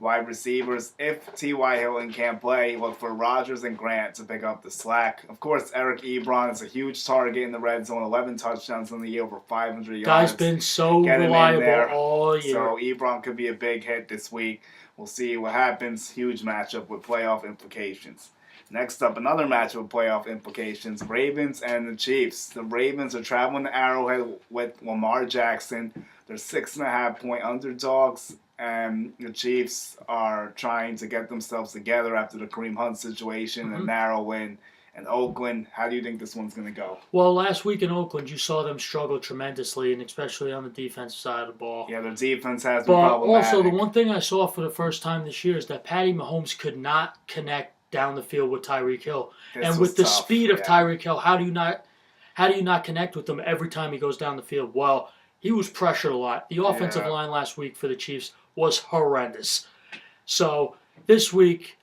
Wide receivers, if T.Y. Hilton can't play, look for Rodgers and Grant to pick up the slack. Of course, Eric Ebron is a huge target in the red zone, 11 touchdowns in the year, over 500 yards. Guy's been so reliable all year. So Ebron could be a big hit this week. We'll see what happens. Huge matchup with playoff implications. Next up, another match with playoff implications, Ravens and the Chiefs. The Ravens are traveling to Arrowhead with Lamar Jackson. They're 6.5-point underdogs, and the Chiefs are trying to get themselves together after the Kareem Hunt situation, a narrow win. And Oakland, how do you think this one's going to go? Well, last week in Oakland, you saw them struggle tremendously, and especially on the defensive side of the ball. Yeah, their defense has been But problematic. also, the one thing I saw for the first time this year is that Patty Mahomes could not connect down the field with Tyreek Hill. And with the speed of Tyreek Hill, how do you not connect with him every time he goes down the field? Well, he was pressured a lot. The offensive line last week for the Chiefs was horrendous. So this week,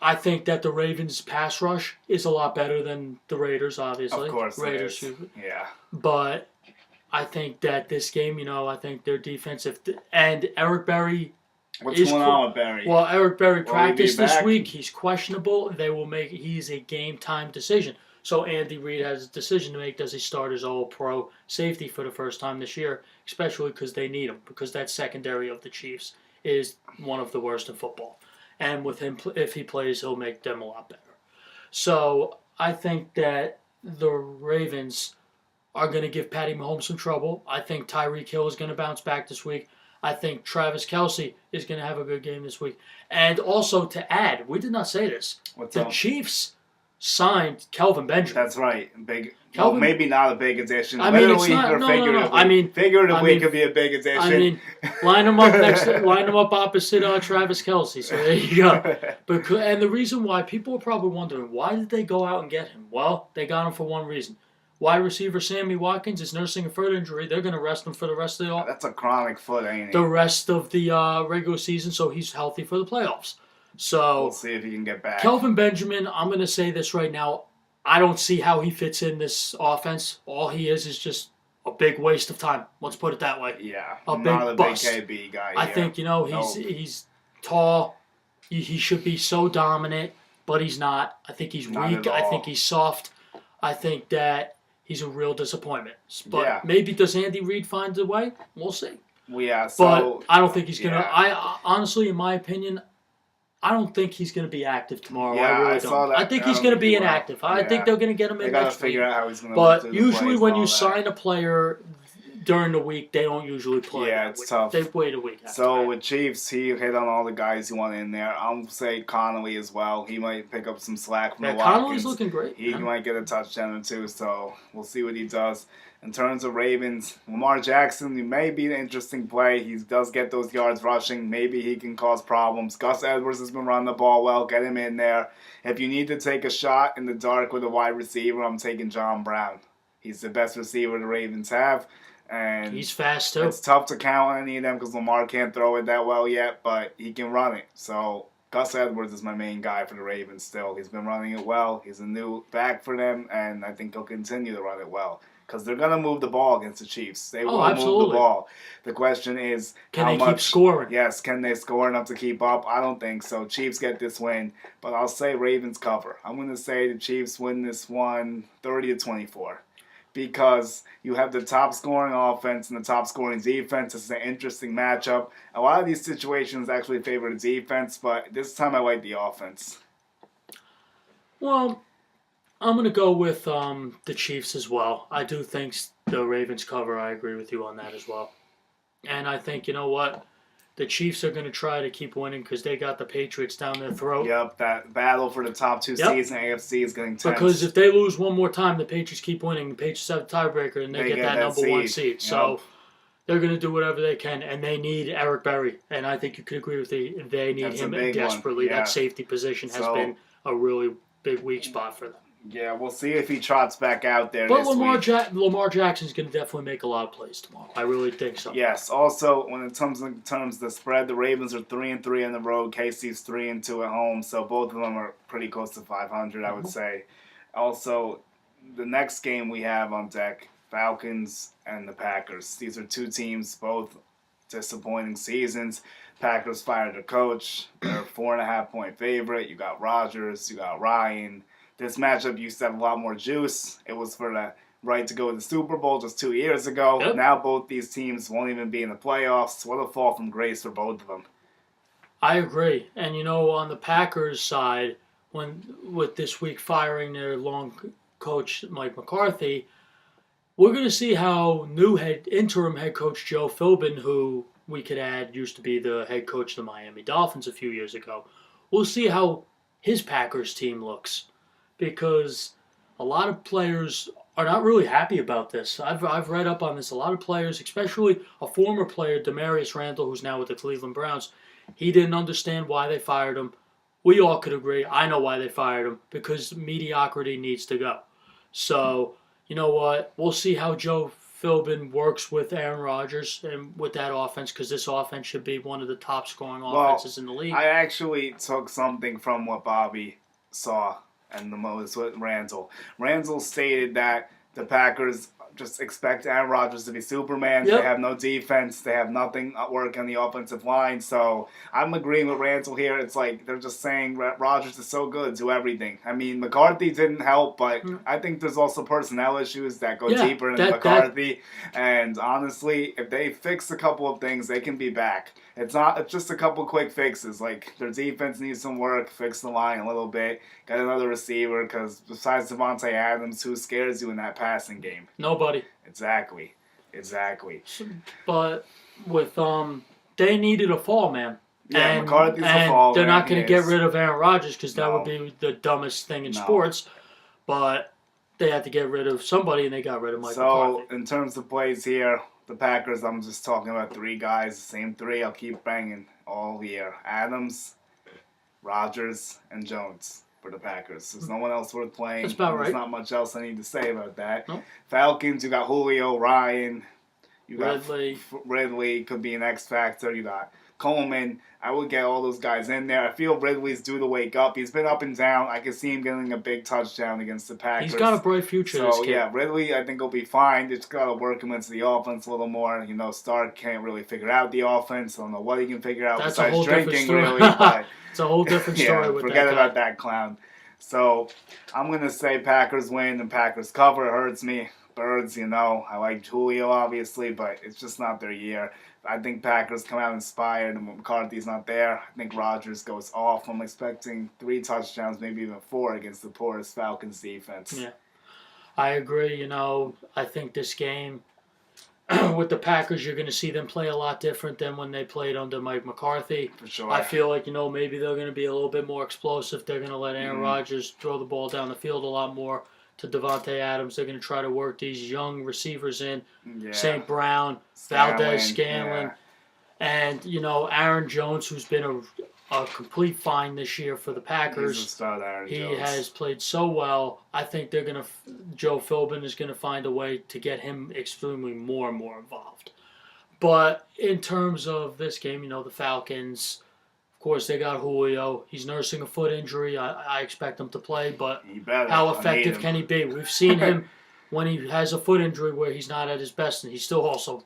I think that the Ravens' pass rush is a lot better than the Raiders, obviously. Of course Raiders, it is. Yeah. But I think that this game, I think their defensive and Eric Berry. What's going on with Berry? Well, Eric Berry practiced this back? week. He's questionable. He's a game time decision. So Andy Reid has a decision to make. Does he start his All-Pro safety for the first time this year? Especially because they need him. Because that secondary of the Chiefs is one of the worst in football. And with him, if he plays, he'll make them a lot better. So I think that the Ravens are going to give Patty Mahomes some trouble. I think Tyreek Hill is going to bounce back this week. I think Travis Kelce is going to have a good game this week. And also to add, we did not say this. The Chiefs signed Kelvin Benjamin. That's right. Maybe not a big addition. I mean, it's not. No. Figuratively, could be a big addition. I mean, line them up opposite Travis Kelce. So there you go. And the reason why people are probably wondering, why did they go out and get him? Well, they got him for one reason. Wide receiver Sammy Watkins is nursing a foot injury. They're going to rest him for the rest of the That's a chronic foot, ain't it? The rest of the regular season, so he's healthy for the playoffs. So we'll see if he can get back. Kelvin Benjamin, I'm going to say this right now. I don't see how he fits in this offense. All he is just a big waste of time. Let's put it that way. Yeah, not a big KB guy. I think he's tall. He should be so dominant, but he's not. I think he's weak. I think he's soft. I think that he's a real disappointment. But maybe does Andy Reid find a way? We'll see. Well, yeah. But I don't think he's gonna. I honestly, in my opinion, I don't think he's going to be active tomorrow. Yeah, I really don't. I think he's going to be inactive. I think they're going to get him in next week. They got to figure out how he's going to. But usually, when you sign a player during the week, they don't usually play. Yeah, it's tough. They wait a week. So with Chiefs, he hit on all the guys he wanted in there. I'll say Connolly as well. He might pick up some slack from the Watkins. Connolly's looking great. He might get a touchdown or two. So we'll see what he does. In terms of Ravens, Lamar Jackson, he may be an interesting play. He does get those yards rushing. Maybe he can cause problems. Gus Edwards has been running the ball well. Get him in there. If you need to take a shot in the dark with a wide receiver, I'm taking John Brown. He's the best receiver the Ravens have. And he's fast, too. It's tough to count on any of them because Lamar can't throw it that well yet, but he can run it. So Gus Edwards is my main guy for the Ravens still. He's been running it well. He's a new back for them, and I think he'll continue to run it well. Because they're going to move the ball against the Chiefs. They will move the ball. The question is, can they keep scoring? Yes, can they score enough to keep up? I don't think so. Chiefs get this win, but I'll say Ravens cover. I'm going to say the Chiefs win this one 30-24. Because you have the top scoring offense and the top scoring defense. It's an interesting matchup. A lot of these situations actually favor the defense, but this time I like the offense. Well, I'm going to go with the Chiefs as well. I do think the Ravens cover. I agree with you on that as well. And I think, you know what? The Chiefs are going to try to keep winning because they got the Patriots down their throat. Yep, that battle for the top two seeds in the AFC is getting tense. Because if they lose one more time, the Patriots keep winning. The Patriots have a tiebreaker, and they get that number one seed. Yep. So they're going to do whatever they can, and they need Eric Berry. And I think you could agree with they need him desperately. Yeah. That safety position has been a really big weak spot for them. Yeah, we'll see if he trots back out there but this week. Lamar Jackson's going to definitely make a lot of plays tomorrow. I really think so. Yes. Also, when it comes of the spread, the Ravens are 3-3 on the road. KC's 3-2 at home. So both of them are pretty close to 500, I would say. Also, the next game we have on deck, Falcons and the Packers. These are two teams, both disappointing seasons. Packers fired their coach. They're a 4.5-point favorite. You got Rodgers. You got Ryan. This matchup used to have a lot more juice. It was for the right to go to the Super Bowl just 2 years ago. Yep. Now both these teams won't even be in the playoffs. What a fall from grace for both of them. I agree. And, on the Packers side, with this week firing their long coach Mike McCarthy, we're going to see how interim head coach Joe Philbin, who we could add used to be the head coach of the Miami Dolphins a few years ago. We'll see how his Packers team looks, because a lot of players are not really happy about this. I've read up on this. A lot of players, especially a former player, Demarius Randall, who's now with the Cleveland Browns, he didn't understand why they fired him. We all could agree. I know why they fired him, because mediocrity needs to go. So, you know what? We'll see how Joe Philbin works with Aaron Rodgers and with that offense, because this offense should be one of the top scoring offenses in the league. I actually took something from what Bobby saw and the most with Randall. Randall stated that the Packers just expect Aaron Rodgers to be Superman. Yep. They have no defense. They have nothing at work on the offensive line. So I'm agreeing with Randall here. It's like they're just saying Rodgers is so good, do everything. I mean, McCarthy didn't help, but I think there's also personnel issues that go deeper than McCarthy. And honestly, if they fix a couple of things, they can be back. It's just a couple quick fixes. Like, their defense needs some work, fix the line a little bit, get another receiver, because besides Devontae Adams, who scares you in that passing game? Nobody. Exactly. But with they needed a fall man. Yeah, McCarthy's a fall man. They're not going to get rid of Aaron Rodgers, because that would be the dumbest thing in sports. But they had to get rid of somebody, and they got rid of Mike McCarthy. So, in terms of plays here, the Packers, I'm just talking about three guys, the same three. I'll keep banging all year. Adams, Rodgers, and Jones for the Packers. There's no one else worth playing. That's about right. There's not much else I need to say about that. Nope. Falcons, you got Julio, Ryan. You got Ridley. Ridley, could be an X factor. You got Coleman. I would get all those guys in there. I feel Ridley's due to wake up. He's been up and down. I can see him getting a big touchdown against the Packers. He's got a bright future. So, yeah, Ridley, I think, will be fine. Just got to work him into the offense a little more. You know, Stark can't really figure out the offense. I don't know what he can figure out besides drinking, really. But it's a whole different story with forget that about that clown. So, I'm going to say Packers win and Packers cover. It hurts me. Birds, you know, I like Julio, obviously, but it's just not their year. I think Packers come out inspired, and McCarthy's not there. I think Rodgers goes off. I'm expecting 3 touchdowns, maybe even 4 against the poorest Falcons defense. Yeah, I agree. You know, I think this game with the Packers, you're going to see them play a lot different than when they played under Mike McCarthy. For sure. I feel like, you know, maybe they're going to be a little bit more explosive. They're going to let Aaron Rodgers throw the ball down the field a lot more to Devontae Adams. They're going to try to work these young receivers in. Yeah. St. Brown, Valdez, Scanlon. Yeah. And, you know, Aaron Jones, who's been a complete find this year for the Packers. He's a stud, Aaron Jones. He has played so well. I think they're going to Joe Philbin is going to find a way to get him extremely more and more involved. But in terms of this game, you know, the Falcons, of course, they got Julio. He's nursing a foot injury. I expect him to play, but how effective can he be? We've seen him when he has a foot injury where he's not at his best, and he still also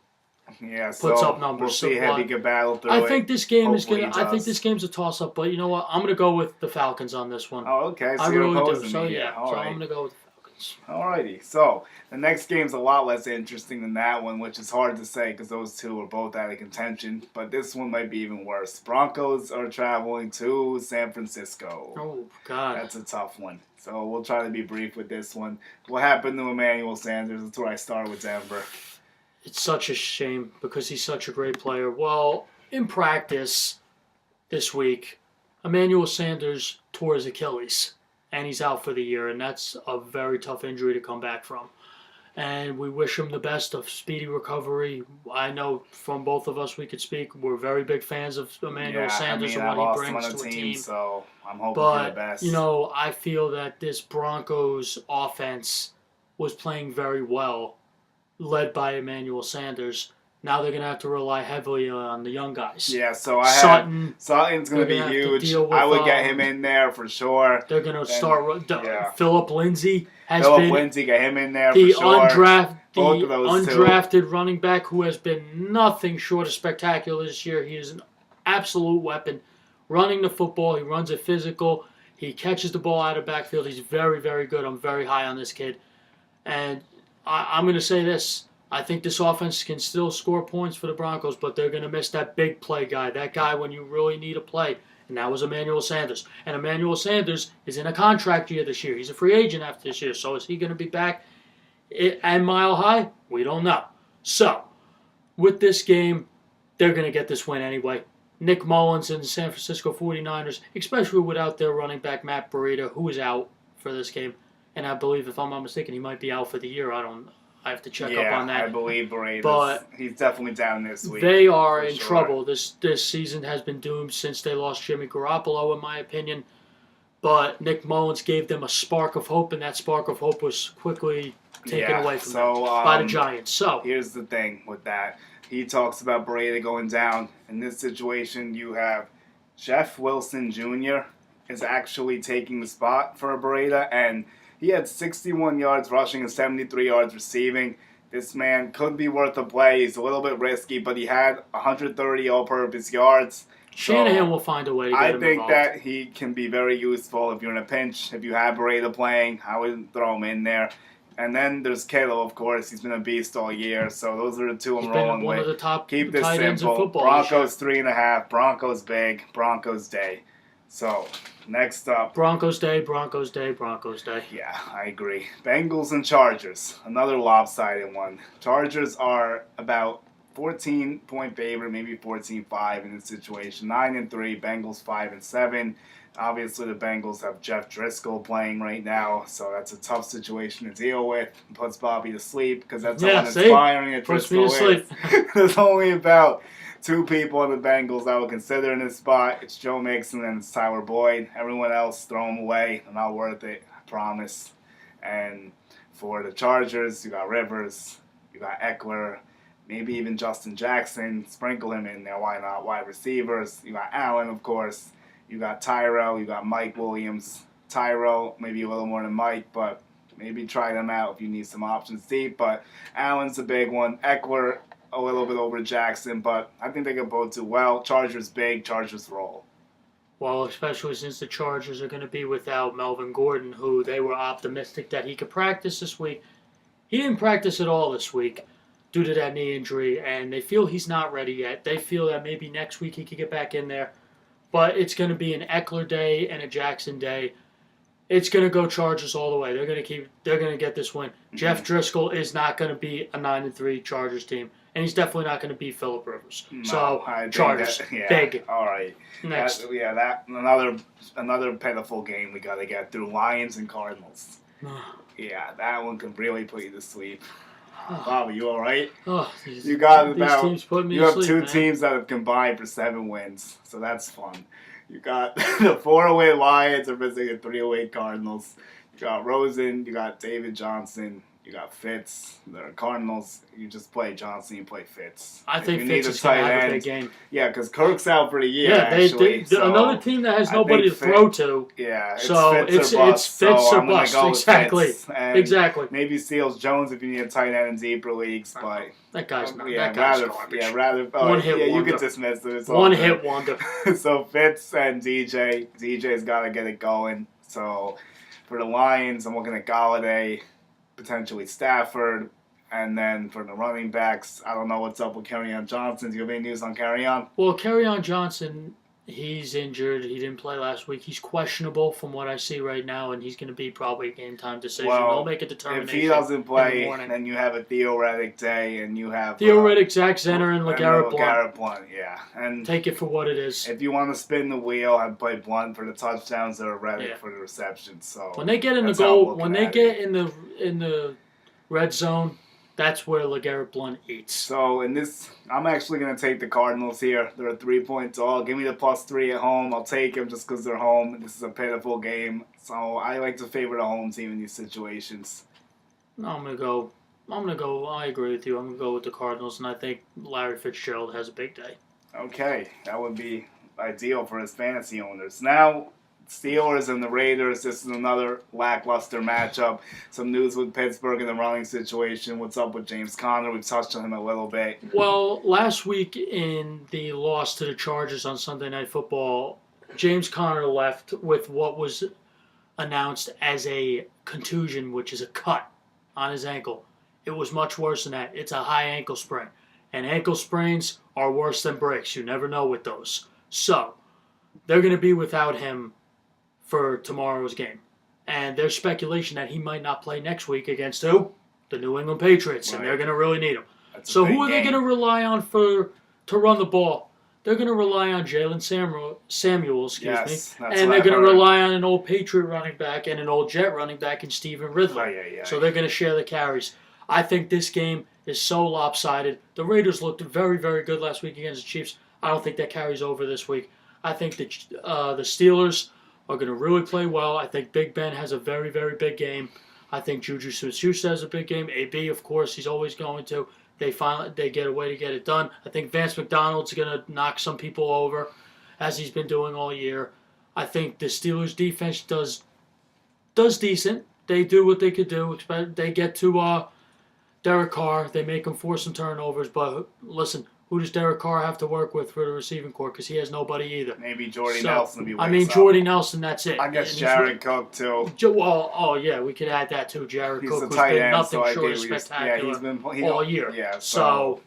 puts up numbers. We'll see how he can battle through it. I think this game is gonna. I think this game's a toss-up, but you know what? I'm gonna go with the Falcons on this one. Oh, okay. So I you're really do. opposing So me. yeah, All right. I'm gonna go with the Falcons. Alrighty. So the next game's a lot less interesting than that one, which is hard to say because those two are both out of contention. But this one might be even worse. Broncos are traveling to San Francisco. Oh God, That's a tough one. So we'll try to be brief with this one. What happened to Emmanuel Sanders? That's where I start with Denver. it's such a shame because he's such a great player. Well, in practice this week, Emmanuel Sanders tore his Achilles, and he's out for the year, and that's a very tough injury to come back from. And we wish him the best of speedy recovery. I know from both of us we could speak. We're very big fans of Emmanuel Sanders and what he brings to a team. So I'm hoping for the best. You know, I feel that this Broncos offense was playing very well, led by Emmanuel Sanders. Now they're going to have to rely heavily on the young guys. Yeah, so Sutton's going to be huge. I would get him in there for sure. They're going to start. Philip Lindsay Lindsay, get him in there for sure. Undrafted running back who has been nothing short of spectacular this year. He is an absolute weapon. Running the football, he runs it physical. He catches the ball out of backfield. He's very, very good. I'm very high on this kid. And I'm going to say this. I think this offense can still score points for the Broncos, but they're going to miss that big play guy. That guy when you really need a play. and that was Emmanuel Sanders. And Emmanuel Sanders is in a contract year this year. He's a free agent after this year. So is he going to be back at Mile High? We don't know. So, with this game, they're going to get this win anyway. Nick Mullins and the San Francisco 49ers, especially without their running back Matt Breida, who is out for this game. And I believe, if I'm not mistaken, he might be out for the year. I have to check up on that. I believe Breida. But he's definitely down this week. They are in trouble. This season has been doomed since they lost Jimmy Garoppolo, in my opinion. But Nick Mullins gave them a spark of hope, and that spark of hope was quickly taken away from them by the Giants. So here's the thing with that. He talks about Breida going down. In this situation, you have Jeff Wilson Jr. is actually taking the spot for Breida, and he had 61 yards rushing and 73 yards receiving. This man could be worth a play. He's a little bit risky, but he had 130 all-purpose yards. Shanahan will find a way to get him I think involved. that he can be very useful if you're in a pinch. If you have Breida playing, I would throw him in there. And then there's Kittle, of course. He's been a beast all year. So those are the two I'm rolling with. One of the top Keep this tight ends in simple. football. Broncos 3.5. Broncos big. Broncos day. So next up. Broncos day, Broncos day, Broncos day. Yeah, I agree. Bengals and Chargers. Another lopsided one. Chargers are about 14-point favorite, maybe 14-5 in this situation. 9-3. Bengals 5-7. Obviously, the Bengals have Jeff Driscoll playing right now, so that's a tough situation to deal with. It puts Bobby to sleep because that's how uninspiring a Driscoll is. There's only about 2 people on the Bengals I would consider in this spot. It's Joe Mixon and it's Tyler Boyd. Everyone else, throw them away. They're not worth it, I promise. And for the Chargers, you got Rivers, you got Eckler, maybe even Justin Jackson. Sprinkle him in there, why not? Wide receivers, you got Allen, of course. You got Tyrell, you got Mike Williams. Tyrell, maybe a little more than Mike, but maybe try them out if you need some options deep. But Allen's a big one. Eckler, a little bit over Jackson, but I think they can both do well. Chargers big, Chargers roll. Well, especially since the Chargers are going to be without Melvin Gordon, who they were optimistic that he could practice this week. He didn't practice at all this week due to that knee injury, and they feel he's not ready yet. They feel that maybe next week he could get back in there. But it's going to be an Eckler day and a Jackson day. It's going to go Chargers all the way. They're going to get this win. Mm-hmm. Jeff Driscoll is not going to be a 9-3 Chargers team, and he's definitely not going to be Phillip Rivers. No, so Chargers, big. All right. Next, another pitiful game we got to get through. Lions and Cardinals. Yeah, that one can really put you to sleep. Bobby, you all right? You got about. These teams put me you to have sleep, 2 man. teams that have combined for 7 wins, so that's fun. You got the 4-away Lions are missing a 3-away Cardinals. You got Rosen, you got David Johnson, you got Fitz. The Cardinals, you just play Johnson, you play Fitz. I think Fitz is going to have a big game. Yeah, because Kirk's out for the year. Yeah, another team that has nobody to throw to. Yeah, it's Fitz or bust. Exactly. Exactly. Maybe Seals Jones if you need a tight end in deeper leagues, but that guy's not. Yeah, that guy's garbage. Yeah, rather. One hit wonder. You can dismiss it. It's one hit wonder. So Fitz and DJ. DJ's got to get it going. So for the Lions, I'm looking at Galladay, potentially Stafford, and then for the running backs, I don't know what's up with Kerryon Johnson. Do you have any news on Kerryon? Well, Kerryon Johnson, he's injured. He didn't play last week. He's questionable from what I see right now, and he's going to be probably a game-time decision. They'll make a determination. If he doesn't play, then you have a theoretic day, and you have theoretic Zach Zenner and LeGarrette Blount. Yeah, and take it for what it is. If you want to spin the wheel, I'd play Blount for the touchdowns or Reddick for the receptions. So when they get in the goal, when they get in the red zone, that's where LeGarrette Blount eats. So in this, I'm actually going to take the Cardinals here. They're a 3-point dog. Give me the +3 at home. I'll take them just because they're home. This is a pitiful game. So I like to favor the home team in these situations. I'm going to go. I agree with you. I'm going to go with the Cardinals, and I think Larry Fitzgerald has a big day. Okay, that would be ideal for his fantasy owners. Now, Steelers and the Raiders. This is another lackluster matchup. Some news with Pittsburgh in the running situation. What's up with James Conner? We've touched on him a little bit. Well, last week in the loss to the Chargers on Sunday Night Football, James Conner left with what was announced as a contusion, which is a cut on his ankle. It was much worse than that. It's a high ankle sprain. And ankle sprains are worse than breaks. You never know with those. So, they're going to be without him for tomorrow's game. And there's speculation that he might not play next week against who? The New England Patriots, and they're going to really need him. So who are they going to rely on to run the ball? They're going to rely on Jalen Samuels, and they're going to rely on an old Patriot running back and an old Jet running back in Stephen Ridley. So they're going to share the carries. I think this game is so lopsided. The Raiders looked very, very good last week against the Chiefs. I don't think that carries over this week. I think the Steelers are going to really play well. I think Big Ben has a very, very big game. I think Juju Smith-Schuster has a big game. AB, of course, he's always going to. They get a way to get it done. I think Vance McDonald's going to knock some people over, as he's been doing all year. I think the Steelers' defense does decent. They do what they could do. They get to Derek Carr. They make him force some turnovers. But listen, who does Derek Carr have to work with for the receiving corps? Because he has nobody either. Maybe Jordy Nelson will be with Jordy Nelson, that's it. I guess Jared Cook, too. We could add that, too. Jared Cook, who's been end, nothing short of spectacular all year. Yeah, so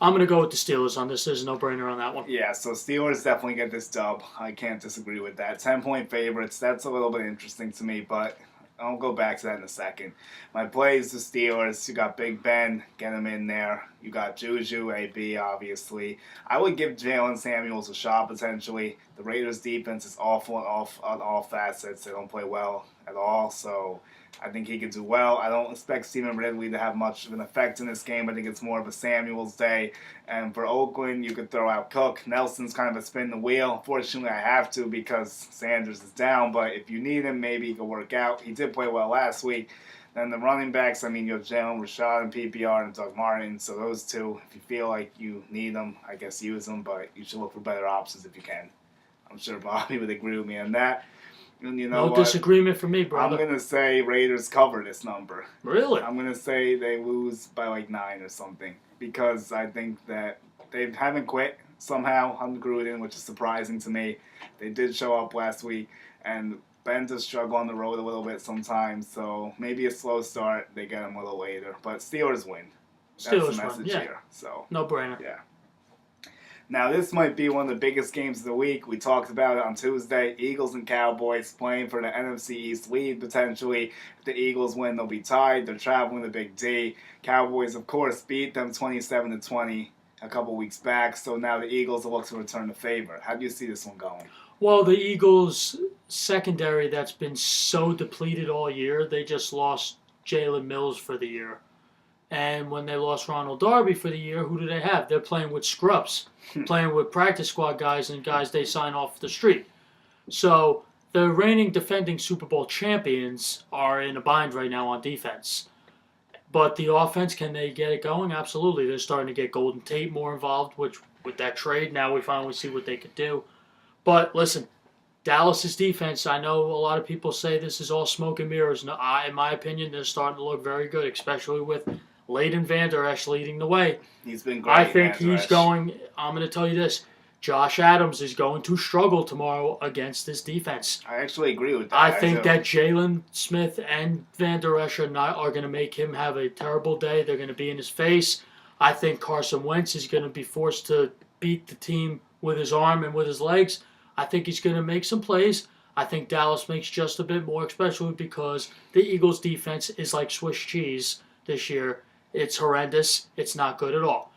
I'm going to go with the Steelers on this. There's a no-brainer on that one. Yeah, so Steelers definitely get this dub. I can't disagree with that. 10-point favorites, that's a little bit interesting to me, but I'll go back to that in a second. My play is the Steelers. You got Big Ben, get him in there. You got Juju, AB, obviously. I would give Jalen Samuels a shot, potentially. The Raiders' defense is awful on all facets. They don't play well at all, so I think he could do well. I don't expect Stephen Ridley to have much of an effect in this game. I think it's more of a Samuels day. And for Oakland, you could throw out Cook. Nelson's kind of a spin the wheel. Fortunately, I have to because Sanders is down. But if you need him, maybe he could work out. He did play well last week. Then the running backs, you have Jalen Rashad and PPR and Doug Martin. So those two, if you feel like you need them, I guess use them. But you should look for better options if you can. I'm sure Bobby would agree with me on that. And you know no disagreement from me, brother. I'm going to say Raiders cover this number. Really? I'm going to say they lose by like 9 or something. Because I think that they haven't quit somehow on Gruden, which is surprising to me. They did show up last week. And Ben does struggle on the road a little bit sometimes. So maybe a slow start. They get them a little later. But Steelers win. That's the message here. So no brainer. Yeah. Now, this might be one of the biggest games of the week. We talked about it on Tuesday. Eagles and Cowboys playing for the NFC East lead, potentially. If the Eagles win, they'll be tied. They're traveling to Big D. Cowboys, of course, beat them 27-20 a couple weeks back. So now the Eagles will look to return the favor. How do you see this one going? Well, the Eagles' secondary that's been so depleted all year, they just lost Jalen Mills for the year. And when they lost Ronald Darby for the year, who do they have? They're playing with scrubs, playing with practice squad guys and guys they sign off the street. So the reigning defending Super Bowl champions are in a bind right now on defense. But the offense, can they get it going? Absolutely. They're starting to get Golden Tate more involved, which with that trade, now we finally see what they could do. But listen, Dallas's defense, I know a lot of people say this is all smoke and mirrors. No, in my opinion, they're starting to look very good, especially with Leighton Vander Esch leading the way. He's been great. I think he's going, I'm going to tell you this, Josh Adams is going to struggle tomorrow against this defense. I actually agree with that. I think that Jalen Smith and Vander Esch are going to make him have a terrible day. They're going to be in his face. I think Carson Wentz is going to be forced to beat the team with his arm and with his legs. I think he's going to make some plays. I think Dallas makes just a bit more, especially because the Eagles' defense is like Swiss cheese this year. It's horrendous. It's not good at all.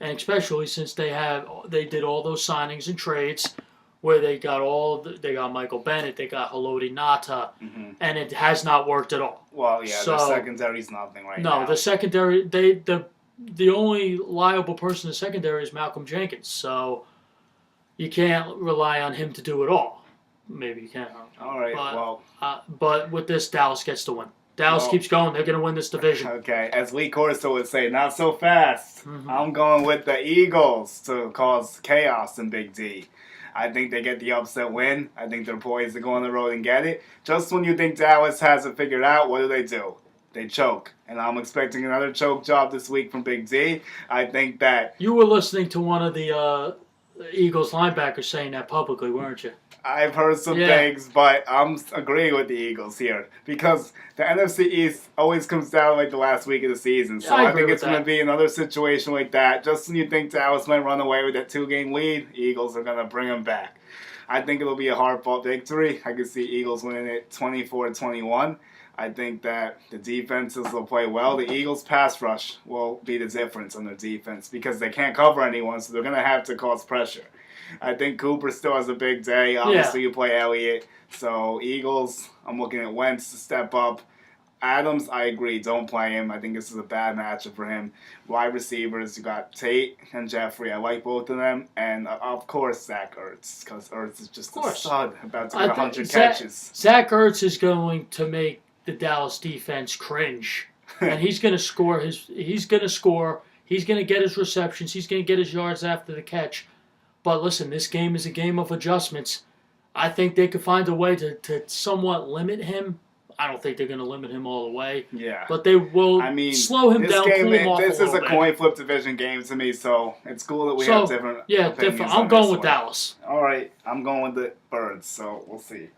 And especially since they did all those signings and trades where they got Michael Bennett, they got Haloti Ngata, and it has not worked at all. Well, yeah, the secondary's nothing now. No, the secondary, the only liable person in the secondary is Malcolm Jenkins, so you can't rely on him to do it all. Maybe you can. All right, but with this, Dallas gets to win. Dallas keeps going. They're going to win this division. Okay, as Lee Corso would say, not so fast. I'm going with the Eagles to cause chaos in Big D. I think they get the upset win. I think they're poised to go on the road and get it. Just when you think Dallas has it figured out, what do? They choke. And I'm expecting another choke job this week from Big D. I think that... You were listening to one of the Eagles linebackers saying that publicly, weren't you? I've heard some Yeah. things, but I'm agreeing with the Eagles here because the NFC East always comes down like the last week of the season. So I I agree think with it's going to that. be another situation like that. Just when you think Dallas might run away with that 2-game lead, Eagles are going to bring them back. I think it'll be a hard-fought victory. I can see Eagles winning it 24-21. I think that the defenses will play well. The Eagles' pass rush will be the difference on their defense because they can't cover anyone, so they're going to have to cause pressure. I think Cooper still has a big day. Obviously, you play Elliott. So, Eagles, I'm looking at Wentz to step up. Adams, I agree. Don't play him. I think this is a bad matchup for him. Wide receivers, you got Tate and Jeffrey. I like both of them. And, of course, Zach Ertz, because Ertz is just a stud, about to get 100 catches. Zach Ertz is going to make the Dallas defense cringe. And he's going to score. He's going to score. He's going to get his receptions. He's going to get his yards after the catch. But listen, this game is a game of adjustments. I think they could find a way to somewhat limit him. I don't think they're going to limit him all the way. Yeah. But they will slow him down, cool him off this a is little a bit. coin flip division game to me, so it's cool that we have different opinions on I'm going this with one. Dallas. All right, I'm going with the Birds, so we'll see.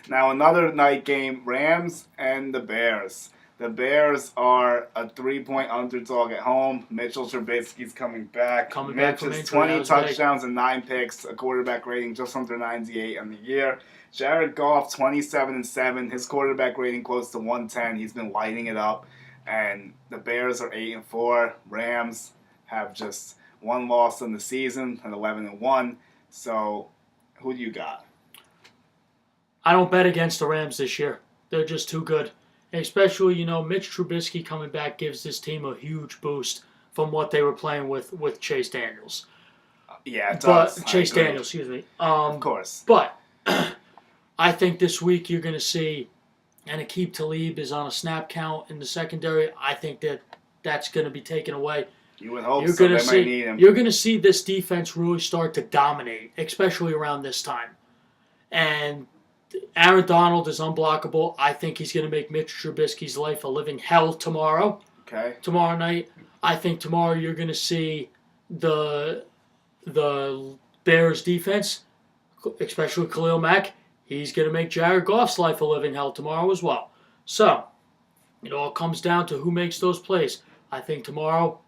Now, another night game, Rams and the Bears. The Bears are a 3-point underdog at home. Mitchell Trubisky's coming back. Mitch has 20 touchdowns and 9 picks, a quarterback rating just under 98 on the year. Jared Goff, 27-7. His quarterback rating close to 110. He's been lighting it up. And the Bears are 8-4. Rams have just one loss in the season at 11-1. So, who do you got? I don't bet against the Rams this year. They're just too good. And especially, Mitch Trubisky coming back gives this team a huge boost from what they were playing with Chase Daniels. Yeah, it does. Chase Daniels, excuse me. Of course. But I think this week you're going to see, and Aqib Talib is on a snap count in the secondary. I think that's going to be taken away. You would hope so. They might need him. You're going to see this defense really start to dominate, especially around this time. And Aaron Donald is unblockable. I think he's going to make Mitch Trubisky's life a living hell tomorrow. Okay. Tomorrow night. I think tomorrow you're going to see the Bears defense, especially Khalil Mack, he's going to make Jared Goff's life a living hell tomorrow as well. So, it all comes down to who makes those plays. I think tomorrow,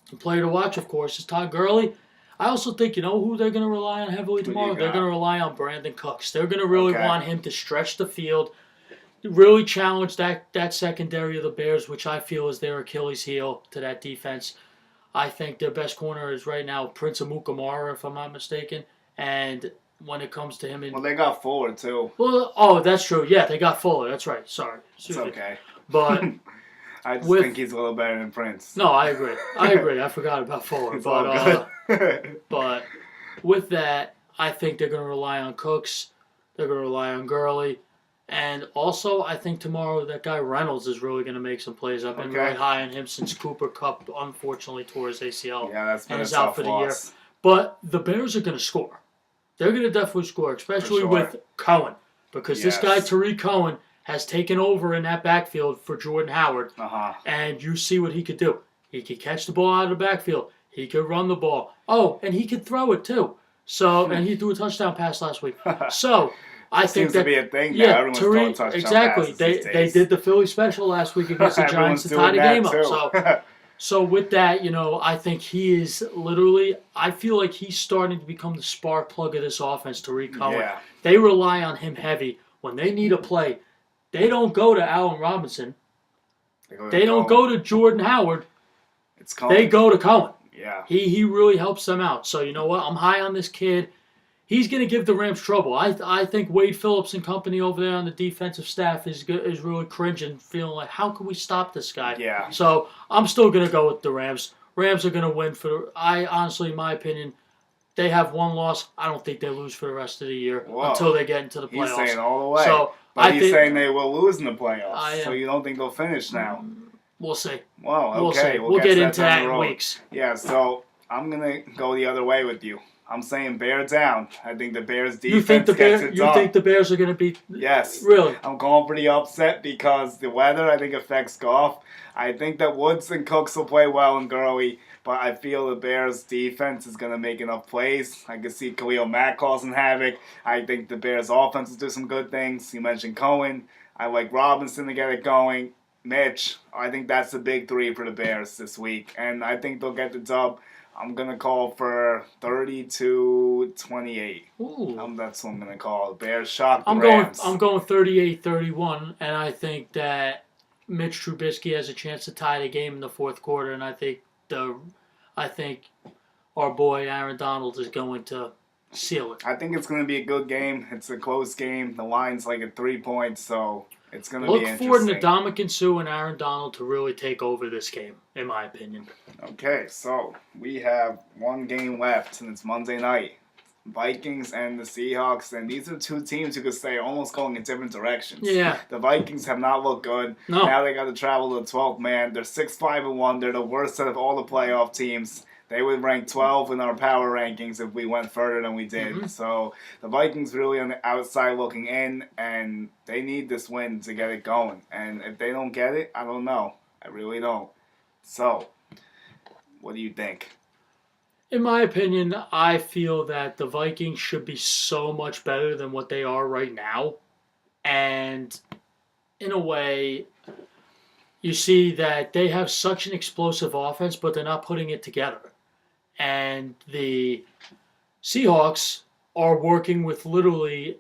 the player to watch, of course, is Todd Gurley. I also think, who they're going to rely on heavily tomorrow? They're going to rely on Brandon Cooks. They're going to really want him to stretch the field, really challenge that secondary of the Bears, which I feel is their Achilles heel to that defense. I think their best corner is right now Prince Amukamara, if I'm not mistaken. And when it comes to him... Well, they got Fuller, too. Well, that's true. Yeah, they got Fuller. That's right. Sorry. It's okay. But... I just think he's a little better than Prince. No, I agree. I forgot about Fuller. But with that, I think they're going to rely on Cooks. They're going to rely on Gurley. And also, I think tomorrow that guy Reynolds is really going to make some plays. I've been really high on him since Cooper Kupp unfortunately tore his ACL. Yeah, that's been and a is tough out for loss. the year. But the Bears are going to score. They're going to definitely score, especially with Cohen. Because this guy, Tariq Cohen, has taken over in that backfield for Jordan Howard. And you see what he could do. He could catch the ball out of the backfield. He could run the ball. Oh, and he could throw it too. So, and he threw a touchdown pass last week. So, I think seems to be a thing now. Everyone's throwing touchdown passes these days. They did the Philly special last week against the Giants to tie the game up. So with that, I think he is literally, I feel like he's starting to become the spark plug of this offense, Tariq Cohen. Yeah. They rely on him heavy. When they need a play, they don't go to Allen Robinson. They don't go to Jordan Howard. It's Cohen. They go to Cohen. Yeah. He really helps them out. So you know what? I'm high on this kid. He's going to give the Rams trouble. I think Wade Phillips and company over there on the defensive staff is really cringing, feeling like, how can we stop this guy? Yeah. So I'm still going to go with the Rams. Rams are going to win honestly, in my opinion, they have one loss. I don't think they lose for the rest of the year until they get into the playoffs. He's saying all the way. So but he's saying they will lose in the playoffs. So you don't think they'll finish now? We'll see. Well, okay. We'll see. We'll get into that in weeks. Yeah, so I'm going to go the other way with you. I'm saying bear down. I think the Bears defense You think gets it done. You think the Bears are going to beat? Yes. Really? I'm going pretty upset because the weather, I think, affects Goff. I think that Woods and Cooks will play well in Gurley, but I feel the Bears' defense is going to make enough plays. I can see Khalil Mack causing havoc. I think the Bears' offense will do some good things. You mentioned Cohen. I like Robinson to get it going. Mitch, I think that's the big three for the Bears this week, and I think they'll get the dub. I'm going to call for 30-28. Ooh. That's what I'm going to call. The Bears shock the Rams. I'm going 38-31, and I think that Mitch Trubisky has a chance to tie the game in the fourth quarter, and I think our boy Aaron Donald is going to seal it. I think it's going to be a good game. It's a close game. The line's like at 3 points, so it's going to be interesting. Look for Ndamukong Suh and Aaron Donald to really take over this game, in my opinion. Okay, so we have one game left, and it's Monday night. Vikings and the Seahawks, and these are two teams you could say are almost going in different directions. Yeah. The Vikings have not looked good. No. Now they got to travel to the 12th man. They're 6-5-1. They're the worst out of all the playoff teams. They would rank 12 in our power rankings if we went further than we did. Mm-hmm. So the Vikings really on the outside looking in, and they need this win to get it going. And if they don't get it, I don't know. I really don't. So, what do you think? In my opinion, I feel that the Vikings should be so much better than what they are right now. And in a way, you see that they have such an explosive offense, but they're not putting it together. And the Seahawks are working with literally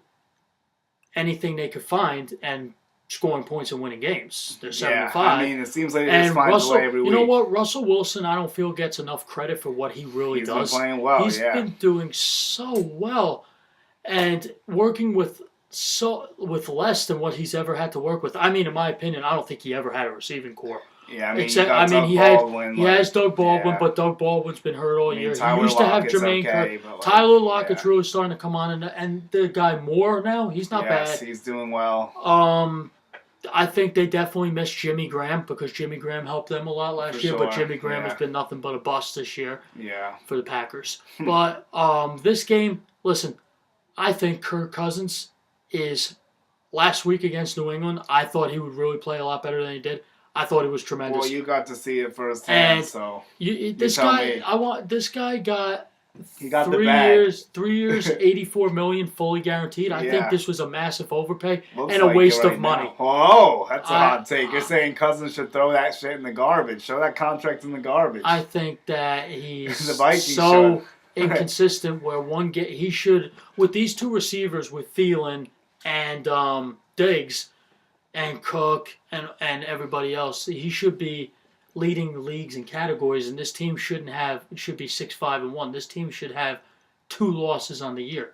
anything they could find and scoring points and winning games. They're 7-5. I mean, it seems like they just find a way every week. You know what? Russell Wilson, I don't feel gets enough credit for what he really does. He's been playing well, He's been doing so well and working with less than what he's ever had to work with. I mean, in my opinion, I don't think he ever had a receiving core. Yeah, I mean, he has Doug Baldwin, but Doug Baldwin's been hurt all year. He used to have Jermaine Kirk. Tyler Lockett's really starting to come on, and the guy Moore now, he's not bad. Yes, he's doing well. I think they definitely missed Jimmy Graham because Jimmy Graham helped them a lot last year, but Jimmy Graham has been nothing but a bust this year for the Packers. But this game, listen, I think Kirk Cousins is last week against New England. I thought he would really play a lot better than he did. I thought it was tremendous. Well, you got to see it firsthand, so this guy got. He got 3 the bag. 3 years, $84 million fully guaranteed. I think this was a massive overpay Looks and a like waste right of money. Now. Oh, that's a hot take. You're saying Cousins should throw that shit in the garbage. Show that contract in the garbage. I think that he's the Vikings so inconsistent where he should, with these two receivers, with Thielen and Diggs and Cook and everybody else, he should be leading leagues and categories, and this team should be 6-5-1. This team should have 2 losses on the year.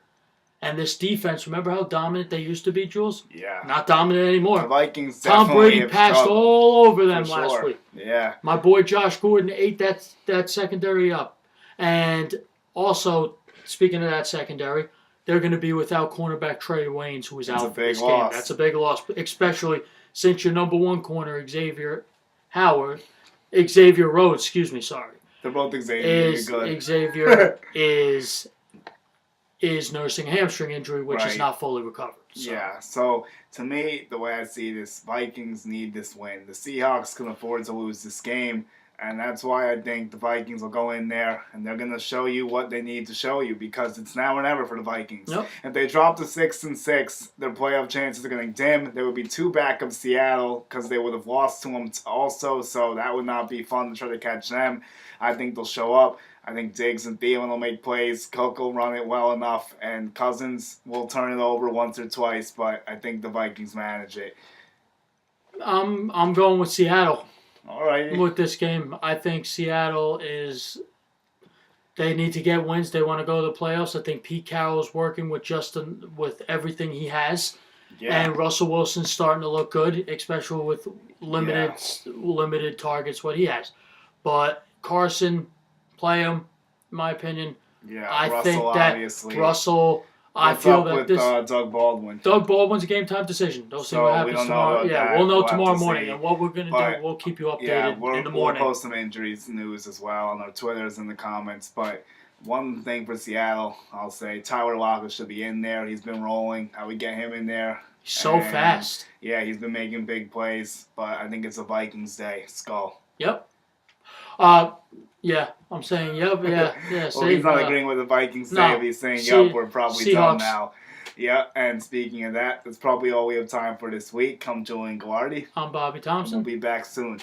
And this defense, remember how dominant they used to be, Jules? Yeah. Not dominant anymore. The Vikings Tom Brady passed all over them last week. Yeah. My boy Josh Gordon ate that secondary up. And also, speaking of that secondary, they're going to be without cornerback Trey Waynes, who is out for this game. That's a big loss, especially since your number one corner, Xavier Rhodes, excuse me, sorry. They're both Xavier. Good. Xavier is nursing a hamstring injury, which is not fully recovered. So. Yeah, so to me, the way I see this, Vikings need this win. The Seahawks can afford to lose this game, and that's why I think the Vikings will go in there, and they're going to show you what they need to show you, because it's now or never for the Vikings. Yep. If they drop to 6-6, their playoff chances are going to dim. There would be 2 back of Seattle, because they would have lost to them also, so that would not be fun to try to catch them. I think they'll show up. I think Diggs and Thielen will make plays. Cook will run it well enough, and Cousins will turn it over once or twice, but I think the Vikings manage it. I'm going with Seattle. All right. With this game, I think Seattle they need to get wins. They want to go to the playoffs. I think Pete Carroll is working with Justin with everything he has. Yeah. And Russell Wilson's starting to look good, especially with limited targets, what he has. But Carson, play him, in my opinion. Yeah, I Russell, think that obviously. Russell, What's up with Doug Baldwin? Doug Baldwin's a game time decision. They'll see what happens tomorrow. We'll know tomorrow morning. And what we're going to do, we'll keep you updated in the morning. We'll post some injuries news as well on our Twitters in the comments. But one thing for Seattle, I'll say Tyler Lockett should be in there. He's been rolling. I would get him in there. So fast. Yeah, he's been making big plays, but I think it's a Vikings day. Skull. Yep. Yeah, I'm saying yep. Yeah. Well, he's not agreeing with the Vikings day. No, He's saying yep. We're probably done Seahawks. now. Yeah, and speaking of that, that's probably all we have time for this week. Come Julian Gallardi. I'm Bobby Thompson. We'll be back soon.